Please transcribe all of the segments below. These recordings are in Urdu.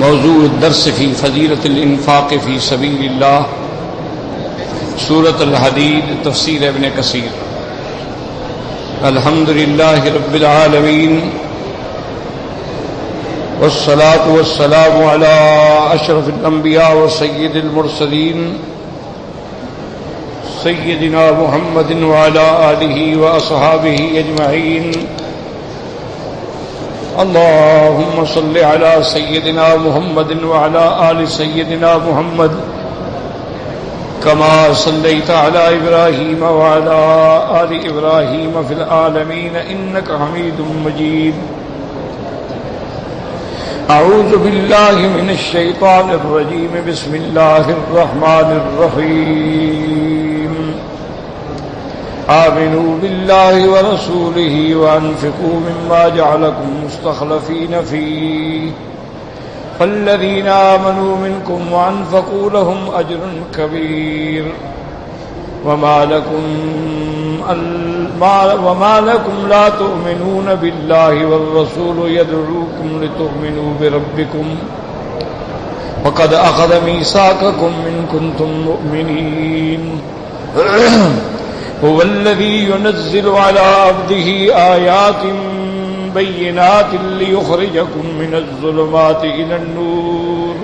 موضوع الدرس فی فضیلۃ الانفاق فی سبیل اللہ، سورۃ الحدید، تفسیر ابن کثیر۔ الحمد للہ رب العالمین، والصلاة والسلام علی اشرف الانبیاء وسید المرسلین سیدنا محمد وعلی آلہ واصحابہ اجمعین۔ اللهم صل على سيدنا محمد وعلى آل سيدنا محمد كما صليت على إبراهيم وعلى آل إبراهيم في العالمين إنك حميد مجيد۔ أعوذ بالله من الشيطان الرجيم، بسم الله الرحمن الرحيم۔ آمنوا بالله ورسوله وأنفقوا مما جعلكم مستخلفين فيه، فالذين آمنوا منكم وأنفقوا لهم أجر كبير، وما لكم لا تؤمنون بالله والرسول يدعوكم لتؤمنوا بربكم وقد أخذ ميثاقكم إن كنتم مؤمنين۔ هو الذي ينزل على عبده آيات بينات ليخرجكم من الظلمات إلى النور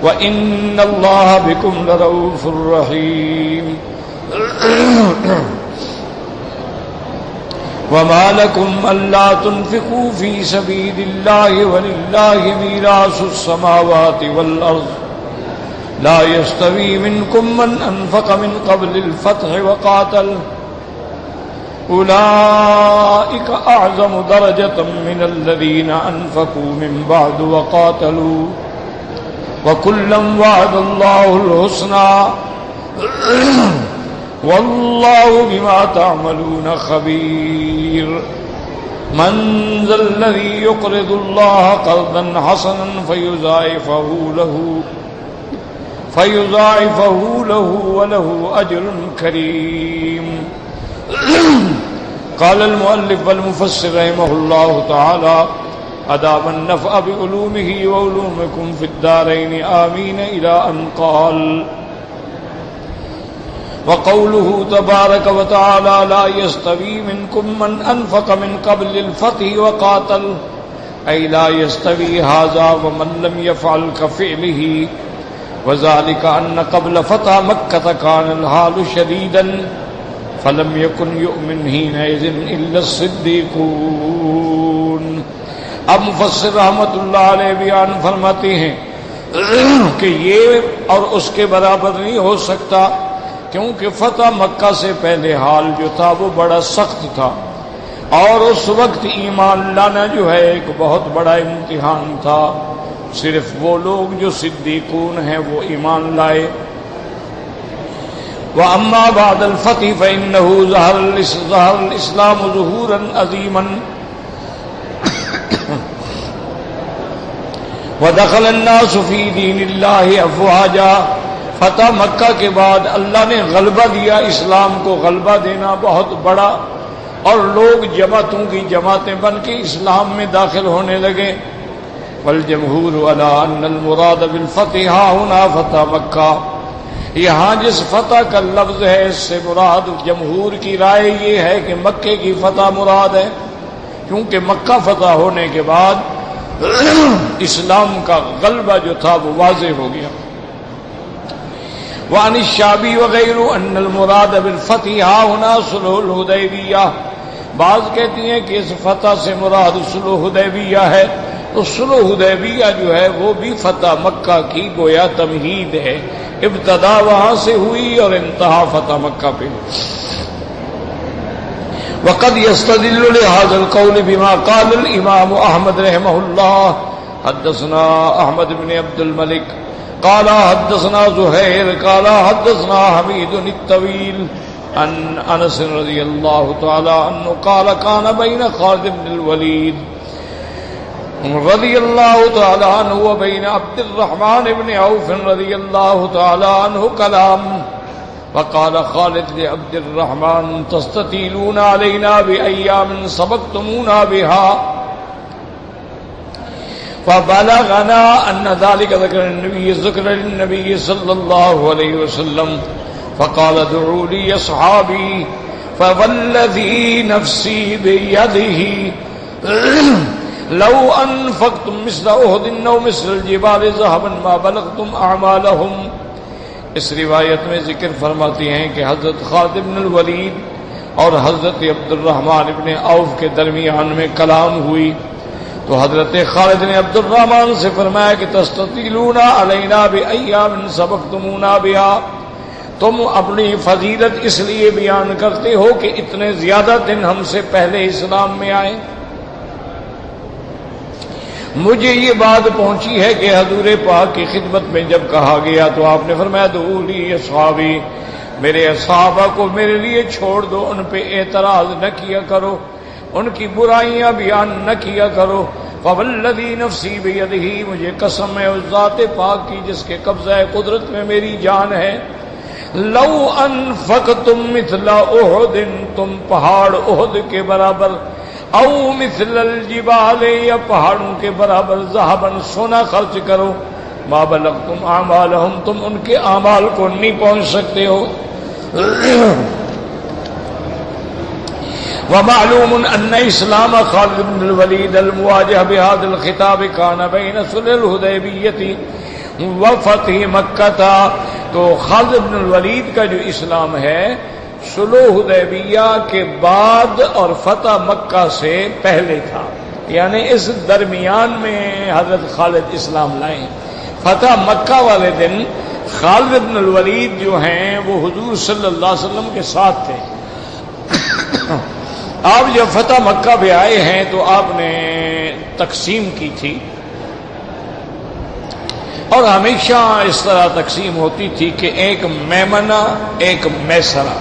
وإن الله بكم لرؤوف رحيم۔ وما لكم ألا تنفقوا في سبيل الله ولله ميراث السماوات والأرض، لا يستوي منكم من أنفق من قبل الفتح وقاتل، أولئك أعظم درجة من الذين أنفقوا من بعد وقاتلوا، وكلا وعد الله الحسنى، والله بما تعملون خبير۔ من ذا الذي يقرض الله قرضا حسنا فيضاعفه له وله أجر كريم۔ قال المؤلف والمفسر رحمه الله تعالى: أدام النفع بعلومه وعلومكم في الدارين آمين، إلى أن قال: وقوله تبارك وتعالى: لا يستوي منكم من أنفق من قبل الفتح وقاتل، أي لا يستوي هذا ومن لم يفعل كفعله، وذلك أن قبل فتح مكة كان الحال شديدا فلم يكن يؤمن حينئذ إلا الصديقون۔ اب مفسر رحمت اللہ علیہ بیان فرماتے ہیں کہ یہ اور اس کے برابر نہیں ہو سکتا، کیونکہ فتح مکہ سے پہلے حال جو تھا وہ بڑا سخت تھا، اور اس وقت ایمان لانا جو ہے ایک بہت بڑا امتحان تھا۔ صرف وہ لوگ جو صدیقون ہیں وہ ایمان لائے۔ وَأَمَّا بَعْدَ الْفَتْحِ فَإِنَّهُ ظَهَرَ الْإِسْلَامُ ظُهُورًا عَظِيمًا وَدَخَلَ النَّاسُ فِي دِينِ اللَّهِ أَفْوَاجًا۔ فتح مکہ کے بعد اللہ نے غلبہ دیا، اسلام کو غلبہ دینا بہت بڑا، اور لوگ جماعتوں کی جماعتیں بن کے اسلام میں داخل ہونے لگے۔ والجمہور علی ان المراد بالفتح ہنا فتح مکہ، یہاں جس فتح کا لفظ ہے اس سے مراد جمہور کی رائے یہ ہے کہ مکے کی فتح مراد ہے، کیونکہ مکہ فتح ہونے کے بعد اسلام کا غلبہ جو تھا وہ واضح ہو گیا۔ وعن الشعبی وغیرہ ان المراد بالفتح ہنا صلح الحدیبیہ، بعض کہتی ہیں کہ اس فتح سے مراد صلح حدیبیہ ہے، تو صلح حدیبیہ جو ہے وہ بھی فتح مکہ کی گویا تمہید ہے، ابتدا وہاں سے ہوئی اور انتہا فتح مکہ پہ۔ وقد يستدل لهذا القول بما قال الامام احمد رحمہ اللہ: حدثنا احمد بن عبد الملک قال حدثنا زہیر قال حدثنا حمید الطویل عن انس رضی اللہ تعالی عنہ قال كان بين خالد بن الولید رضی اللہ تعالی عنہ وبین عبد الرحمن بن عوف رضی اللہ تعالی عنہ کلام، وقال خالد لعبد الرحمن: تستطيلون علينا بأيام سبقتمونا بها، فبلغنا ان ذلك ذكر النبي صلى الله عليه وسلم فقال ادعوا لي اصحابي فوالذي نفسي بيده لو انفقتم مثل احد او مثل الجبال ذهبا ما بلغتم اعمالهم. اس روایت میں ذکر فرماتی ہیں کہ حضرت خالد بن الولید اور حضرت عبد الرحمن بن عوف کے درمیان میں کلام ہوئی تو حضرت خالد نے عبد الرحمن سے فرمایا کہ تستطیلون علینا بایام سبقتمونا بها، تم اپنی فضیلت اس لیے بیان کرتے ہو کہ اتنے زیادہ دن ہم سے پہلے اسلام میں آئے. مجھے یہ بات پہنچی ہے کہ حضور پاک کی خدمت میں جب کہا گیا تو آپ نے فرمایا دعوا لی اصحابی، میرے صحابہ کو میرے لیے چھوڑ دو، ان پہ اعتراض نہ کیا کرو، ان کی برائیاں بیان نہ کیا کرو. فوالذی نفسی بیدہ، مجھے قسم ہے اس ذات پاک کی جس کے قبضہ قدرت میں میری جان ہے، لو انفقتم مثل احد، تم پہاڑ احد کے برابر، او مثل الجبال، یا پہاڑوں کے برابر، ذهبا سونا خرچ کرو، ما بلغتم اعمالهم، تم ان کے اعمال کو نہیں پہنچ سکتے ہو. ومعلوم ان اسلام خالد بن الولید المواجہ بهذا الخطاب كان بين صلح الحدیبیہ وفتح مکہ. تو خالد بن الولید کا جو اسلام ہے صلح حدیبیہ کے بعد اور فتح مکہ سے پہلے تھا، یعنی اس درمیان میں حضرت خالد اسلام لائے. فتح مکہ والے دن خالد بن الولید جو ہیں وہ حضور صلی اللہ علیہ وسلم کے ساتھ تھے. آپ جب فتح مکہ پہ آئے ہیں تو آپ نے تقسیم کی تھی، اور ہمیشہ اس طرح تقسیم ہوتی تھی کہ ایک میمنہ ایک میسرہ،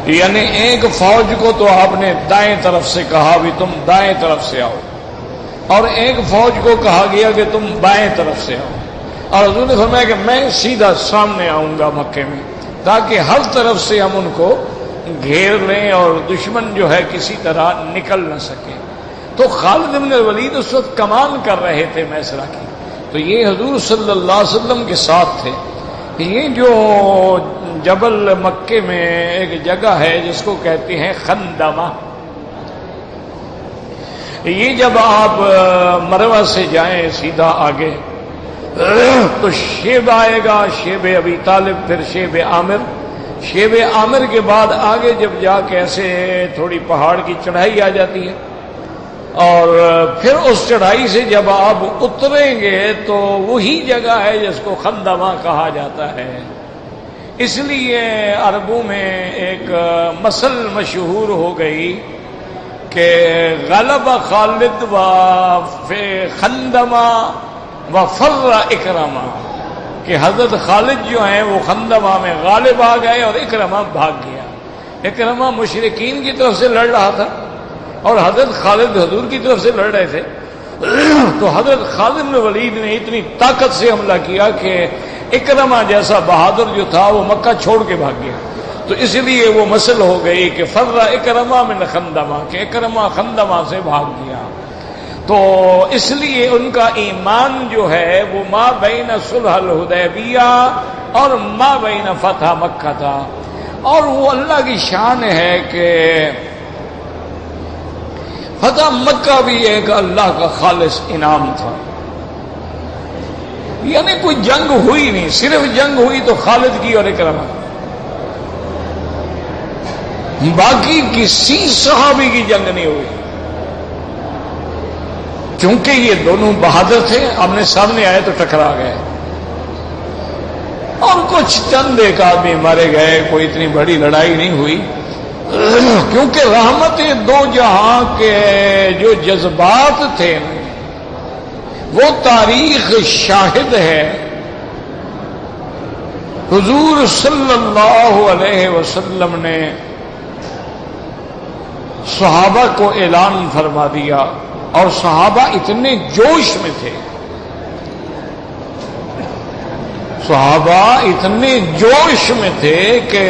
یعنی ایک فوج کو تو آپ نے دائیں طرف سے کہا بھی تم دائیں طرف سے آؤ، اور ایک فوج کو کہا گیا کہ تم بائیں طرف سے آؤ. اور حضور نے فرمایا کہ میں سیدھا سامنے آؤں گا مکے میں، تاکہ ہر طرف سے ہم ان کو گھیر لیں اور دشمن جو ہے کسی طرح نکل نہ سکے. تو خالد بن الولید اس وقت کمان کر رہے تھے میسرہ کی، تو یہ حضور صلی اللہ علیہ وسلم کے ساتھ تھے. یہ جو جبل مکے میں ایک جگہ ہے جس کو کہتے ہیں خندمہ، یہ جب آپ مروہ سے جائیں سیدھا آگے تو شیب آئے گا، شیب ابی طالب، پھر شیب عامر، شیب عامر کے بعد آگے جب جا کے ایسے تھوڑی پہاڑ کی چڑھائی آ جاتی ہے، اور پھر اس چڑھائی سے جب آپ اتریں گے تو وہی جگہ ہے جس کو خندمہ کہا جاتا ہے. اس لیے عربوں میں ایک مثل مشہور ہو گئی کہ غلب خالد و خندمہ و فر اکرمہ، کہ حضرت خالد جو ہیں وہ خندمہ میں غالب آ گئے اور اکرمہ بھاگ گیا. اکرمہ مشرکین کی طرف سے لڑ رہا تھا اور حضرت خالد حضور کی طرف سے لڑ رہے تھے. تو حضرت خالد بن ولید نے اتنی طاقت سے حملہ کیا کہ اکرمہ جیسا بہادر جو تھا وہ مکہ چھوڑ کے بھاگ گیا. تو اس لیے وہ مسل ہو گئی کہ فر اکرمہ من خندمہ، کہ اکرمہ خندمہ سے بھاگ گیا. تو اس لیے ان کا ایمان جو ہے وہ ما بین صلح الحدیبیہ اور ما بین فتح مکہ تھا. اور وہ اللہ کی شان ہے کہ فتح مکہ بھی ایک اللہ کا خالص انعام تھا. یعنی کوئی جنگ ہوئی نہیں، صرف جنگ ہوئی تو خالد کی اور اکرمہ، باقی کسی صحابی کی جنگ نہیں ہوئی، کیونکہ یہ دونوں بہادر تھے. آمنے سامنے آئے تو ٹکرا گئے، اور کچھ چند ایک آدمی مارے گئے، کوئی اتنی بڑی لڑائی نہیں ہوئی. کیونکہ رحمت دو جہاں کے جو جذبات تھے وہ تاریخ شاہد ہے. حضور صلی اللہ علیہ وسلم نے صحابہ کو اعلان فرما دیا، اور صحابہ اتنے جوش میں تھے، صحابہ اتنے جوش میں تھے کہ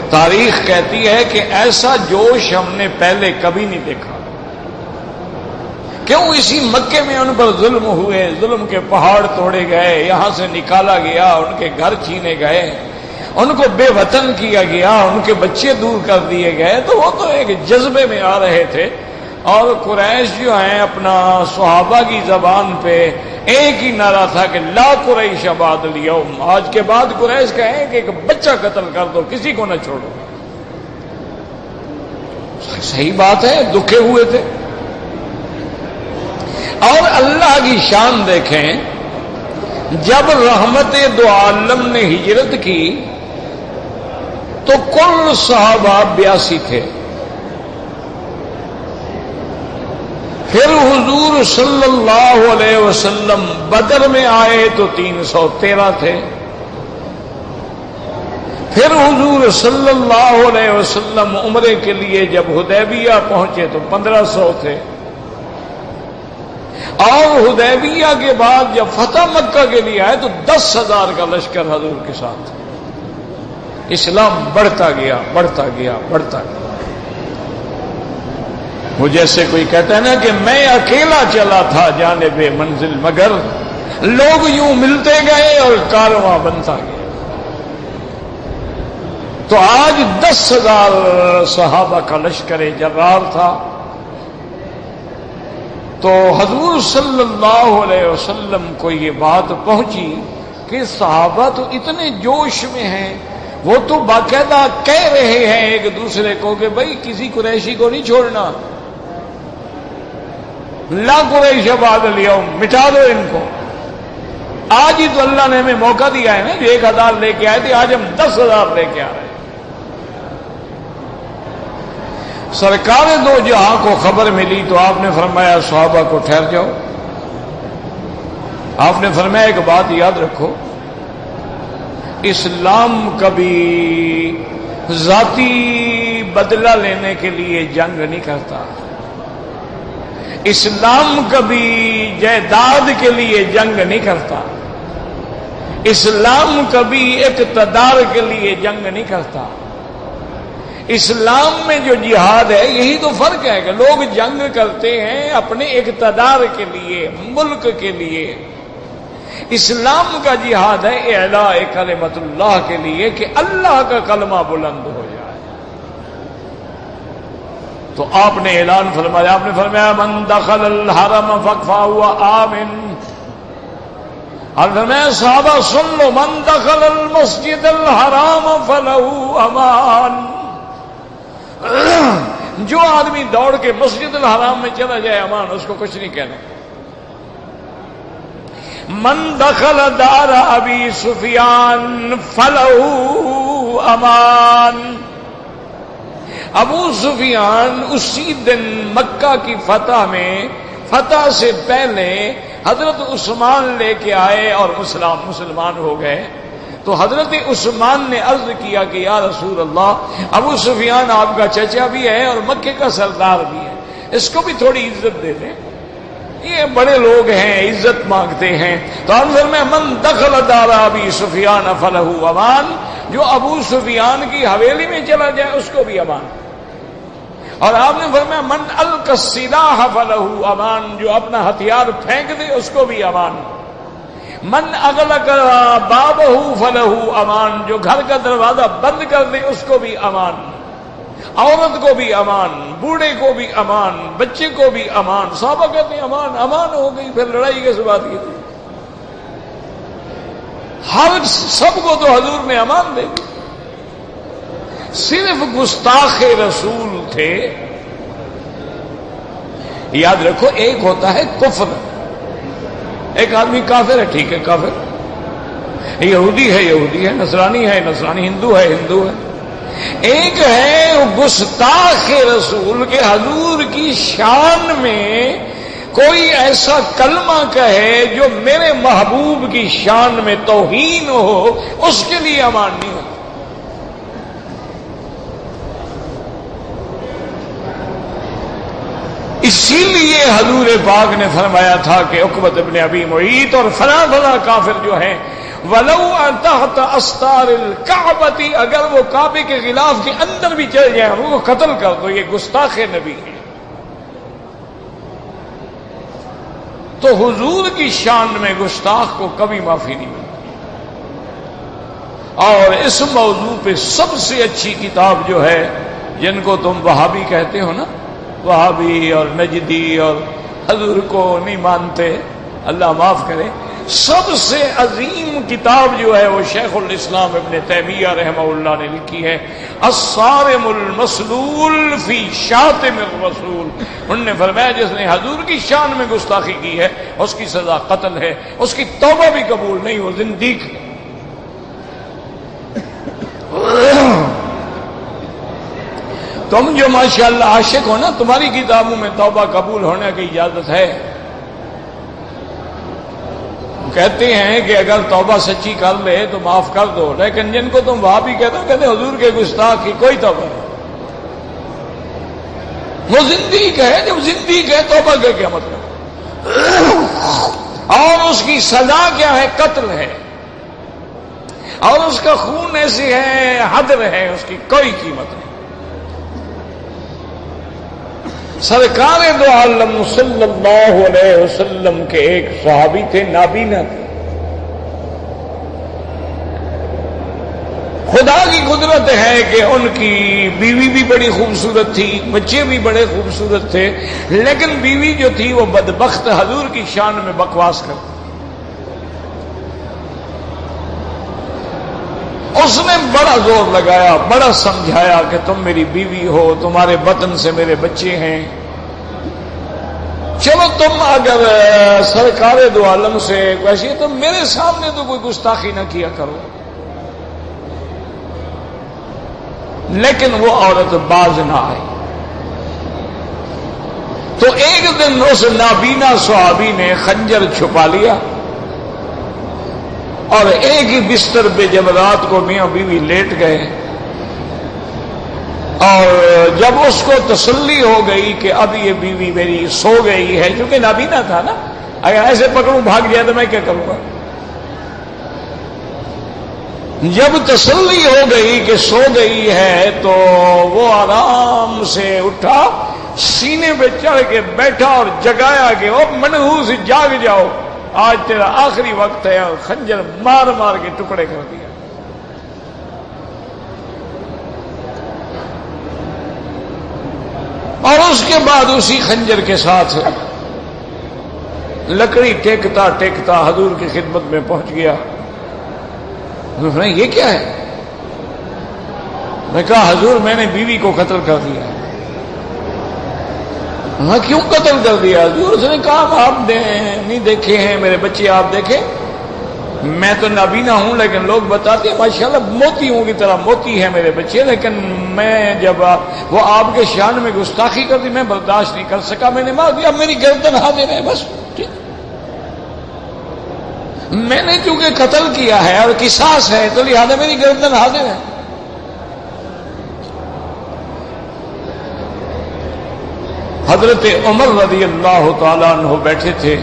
تاریخ کہتی ہے کہ ایسا جوش ہم نے پہلے کبھی نہیں دیکھا کیوں اسی مکے میں ان پر ظلم ہوئے، ظلم کے پہاڑ توڑے گئے، یہاں سے نکالا گیا، ان کے گھر چھینے گئے، ان کو بے وطن کیا گیا، ان کے بچے دور کر دیے گئے، تو وہ تو ایک جذبے میں آ رہے تھے۔ اور قریش جو ہیں اپنا صحابہ کی زبان پہ ایک ہی نعرہ تھا کہ لا قریش بعد الیوم، آج کے بعد قریش کہیں کہ ایک بچہ قتل کر دو، کسی کو نہ چھوڑو۔ صحیح بات ہے، دکھے ہوئے تھے۔ اور اللہ کی شان دیکھیں، جب رحمت دو عالم نے ہجرت کی تو کل صحابہ 82 تھے، پھر حضور صلی اللہ علیہ وسلم بدر میں آئے تو 313 تھے، پھر حضور صلی اللہ علیہ وسلم عمرے کے لیے جب حدیبیہ پہنچے تو 1500 تھے، اور حدیبیہ کے بعد جب فتح مکہ کے لیے آئے تو 10,000 کا لشکر حضور کے ساتھ۔ اسلام بڑھتا گیا بڑھتا گیا بڑھتا گیا۔ وہ جیسے کوئی کہتا ہے نا کہ میں اکیلا چلا تھا جانب منزل، مگر لوگ یوں ملتے گئے اور کارواں بنتا گیا۔ تو آج 10,000 صحابہ کا لشکر جرار تھا۔ تو حضور صلی اللہ علیہ وسلم کو یہ بات پہنچی کہ صحابہ تو اتنے جوش میں ہیں، وہ تو باقاعدہ کہہ رہے ہیں ایک دوسرے کو کہ بھائی کسی قریشی کو نہیں چھوڑنا، لا قریش بعد الیوم، مٹا دو ان کو۔ آج ہی تو اللہ نے ہمیں موقع دیا ہے نا، جو 1,000 لے کے آئے تھے، آج ہم 10,000 لے کے آ رہے ہیں۔ سرکار دو جہاں کو خبر ملی تو آپ نے فرمایا صحابہ کو ٹھہر جاؤ۔ آپ نے فرمایا ایک بات یاد رکھو، اسلام کبھی ذاتی بدلہ لینے کے لیے جنگ نہیں کرتا، اسلام کبھی جائیداد کے لیے جنگ نہیں کرتا، اسلام کبھی اقتدار کے لیے جنگ نہیں کرتا۔ اسلام میں جو جہاد ہے یہی تو فرق ہے کہ لوگ جنگ کرتے ہیں اپنے اقتدار کے لیے، ملک کے لیے۔ اسلام کا جہاد ہے اعلاء کلمت اللہ کے لیے کہ اللہ کا کلمہ بلند ہو جائے۔ تو آپ نے اعلان فرمایا، آپ نے فرمایا من دخل الحرم فهو آمن، اور فرمایا صحابہ سن لو، من دخل المسجد الحرام فله امان، جو آدمی دوڑ کے مسجد الحرام میں چلا جائے امان، اس کو کچھ نہیں کہنا۔ من دخل دار ابی سفیان فلہ امان، ابو سفیان اسی دن مکہ کی فتح میں، فتح سے پہلے حضرت عثمان لے کے آئے اور مسلمان ہو گئے۔ تو حضرت عثمان نے عرض کیا کہ یا رسول اللہ، ابو سفیان آپ کا چچا بھی ہے اور مکے کا سردار بھی ہے، اس کو بھی تھوڑی عزت دے دیں، یہ بڑے لوگ ہیں، عزت مانگتے ہیں۔ تو حضرت میں من دخل دار ابی سفیان فلہ امان، جو ابو سفیان کی حویلی میں چلا جائے اس کو بھی امان۔ اور آپ نے فرمایا من القی السلاح فلہ امان، جو اپنا ہتھیار پھینک دے اس کو بھی امان۔ من اغلق بابہ فلہ امان، جو گھر کا دروازہ بند کر دے اس کو بھی امان، عورت کو بھی امان، بوڑھے کو بھی امان، بچے کو بھی امان۔ صحابہ کہتے ہیں امان امان ہو گئی، پھر لڑائی کس بات کی تھی؟ ہر سب کو تو حضور نے امان دے دی، صرف گستاخ رسول تھے۔ یاد رکھو، ایک ہوتا ہے کفر، ایک آدمی کافر ہے، ٹھیک ہے کافر، یہودی ہے یہودی ہے، نصرانی ہے نصرانی، ہندو ہے ہندو ہے۔ ایک ہے گستاخ رسول کے حضور کی شان میں کوئی ایسا کلمہ کہے جو میرے محبوب کی شان میں توہین ہو، اس کے لیے امان نہیں ہوتا۔ اسی لیے حضور پاک نے فرمایا تھا کہ عقبۃ ابن ابی معیط اور فلاں فلاں کافر جو ہیں، وَلَوْ تَحْتَ أَسْتَارِ الْكَعْبَةِ، اگر وہ کعبے کے غلاف کے اندر بھی چل جائیں ان کو قتل کر دو، یہ گستاخ نبی ہے۔ تو حضور کی شان میں گستاخ کو کبھی معافی نہیں ملتی. اور اس موضوع پہ سب سے اچھی کتاب جو ہے، جن کو تم وہابی کہتے ہو نا، وہابی اور نجدی اور حضور کو نہیں مانتے، اللہ معاف کرے، سب سے عظیم کتاب جو ہے وہ شیخ الاسلام ابن تیمیہ رحمہ اللہ نے لکھی ہے، الصارم المسلول فی شاتم الرسول. انہوں نے فرمایا جس نے حضور کی شان میں گستاخی کی ہے اس کی سزا قتل ہے، اس کی توبہ بھی قبول نہیں، وہ زندیق ہے. تم جو ماشاءاللہ عاشق ہو نا، تمہاری کتابوں میں توبہ قبول ہونے کی اجازت ہے. کہتے ہیں کہ اگر توبہ سچی کر لے تو معاف کر دو، لیکن جن کو تم وہاں بھی کہتے ہو، کہتے ہیں حضور کے گستاخ کی کوئی توبہ نہیں. وہ زندیق ہے، جب زندیق ہے توبہ کا کیا مطلب؟ اور اس کی سزا کیا ہے؟ قتل ہے. اور اس کا خون ایسی ہے، حدر ہے، اس کی کوئی قیمت نہیں. سرکار دو عالم صلی اللہ علیہ وسلم کے ایک صحابی تھے، نابینا تھے. خدا کی قدرت ہے کہ ان کی بیوی بھی بڑی خوبصورت تھی، بچے بھی بڑے خوبصورت تھے، لیکن بیوی جو تھی وہ بدبخت حضور کی شان میں بکواس کرتی. اس نے بڑا زور لگایا، بڑا سمجھایا کہ تم میری بیوی ہو، تمہارے بطن سے میرے بچے ہیں، چلو تم اگر سرکار دو عالم سے ویسے تو میرے سامنے تو کوئی گستاخی نہ کیا کرو. لیکن وہ عورت باز نہ آئی. تو ایک دن اس نابینا صحابی نے خنجر چھپا لیا اور ایک ہی بستر پہ جب رات کو میاں بیوی لیٹ گئے، اور جب اس کو تسلی ہو گئی کہ اب یہ بیوی میری سو گئی ہے، کیونکہ نابینا تھا نا، اگر ایسے پکڑوں بھاگ جائے تو میں کیا کروں گا. جب تسلی ہو گئی کہ سو گئی ہے تو وہ آرام سے اٹھا، سینے پہ چڑھ کے بیٹھا اور جگایا کہ وہ منحوس جاگ جاؤ، آج تیرا آخری وقت ہے، اور خنجر مار مار کے ٹکڑے کر دیا. اور اس کے بعد اسی خنجر کے ساتھ لکڑی ٹیکتا ٹیکتا حضور کی خدمت میں پہنچ گیا. یہ کیا ہے؟ میں کہا حضور میں نے بیوی کو قتل کر دیا. ہاں کیوں قتل کر دیا حضور؟ اس نے کہا آپ نہیں دیکھے ہیں میرے بچے، آپ دیکھیں، میں تو نابینا ہوں لیکن لوگ بتاتے ہیں ماشاءاللہ موتیوں کی طرح موتی ہے میرے بچے، لیکن میں جب وہ آپ کے شان میں گستاخی کر دی میں برداشت نہیں کر سکا، میں نے مار دیا. میری گردن حاضر ہے، بس ٹھیک. میں نے چونکہ قتل کیا ہے اور قصاص ہے تو لہذا میری گردن حاضر ہے. حضرت عمر رضی اللہ تعالیٰ عنہ بیٹھے تھے.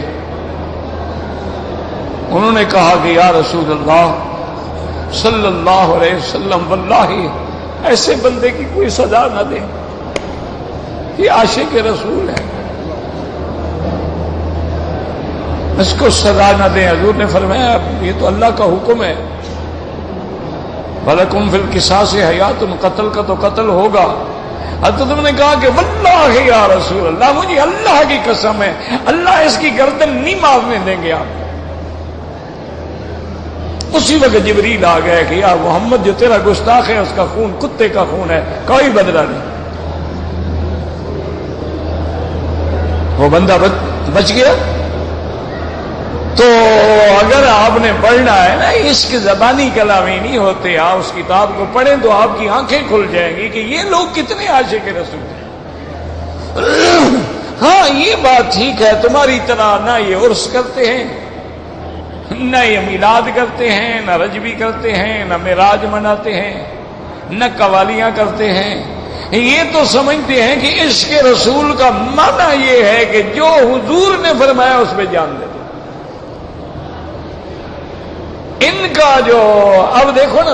انہوں نے کہا کہ یا رسول اللہ صلی اللہ علیہ وسلم، واللہ ایسے بندے کی کوئی سزا نہ دیں، یہ عاشق رسول ہے، اس کو سزا نہ دیں. حضور نے فرمایا یہ تو اللہ کا حکم ہے، وَلَكُمْ فِي الْقِصَاصِ حَيَاتٌ، قتل کا تو قتل ہوگا. حضرت نے کہا کہ واللہ یا رسول اللہ، مجھے اللہ کی قسم ہے اللہ اس کی گردن نہیں مارنے دیں گے آپ. اسی وقت جبریل آ گئے کہ یا محمد جو تیرا گستاخ ہے اس کا خون کتے کا خون ہے، کوئی بدلہ نہیں. وہ بندہ بچ گیا. تو اگر آپ نے پڑھنا ہے نا، عشق زبانی کلامی نہیں ہوتے، آپ اس کتاب کو پڑھیں تو آپ کی آنکھیں کھل جائیں گی کہ یہ لوگ کتنے عاشق رسول ہیں. ہاں یہ بات ٹھیک ہے، تمہاری طرح نہ یہ عرس کرتے ہیں، نہ یہ میلاد کرتے ہیں، نہ رجبی کرتے ہیں، نہ معراج مناتے ہیں، نہ قوالیاں کرتے ہیں. یہ تو سمجھتے ہیں کہ عشق رسول کا معنی یہ ہے کہ جو حضور نے فرمایا اس پہ جان دے. ان کا جو اب دیکھو نا،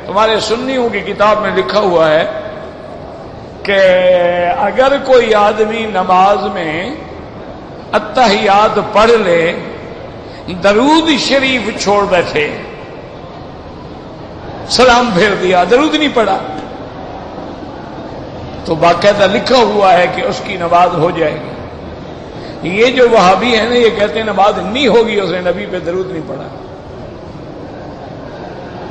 تمہارے سنیوں کی کتاب میں لکھا ہوا ہے کہ اگر کوئی آدمی نماز میں اتحیات پڑھ لے، درود شریف چھوڑ بیٹھے، سلام پھیر دیا، درود نہیں پڑھا، تو باقاعدہ لکھا ہوا ہے کہ اس کی نماز ہو جائے گی۔ یہ جو وہابی ہیں نا، یہ کہتے ہیں نماز نہیں ہوگی، اس نے نبی پہ درود نہیں پڑھا۔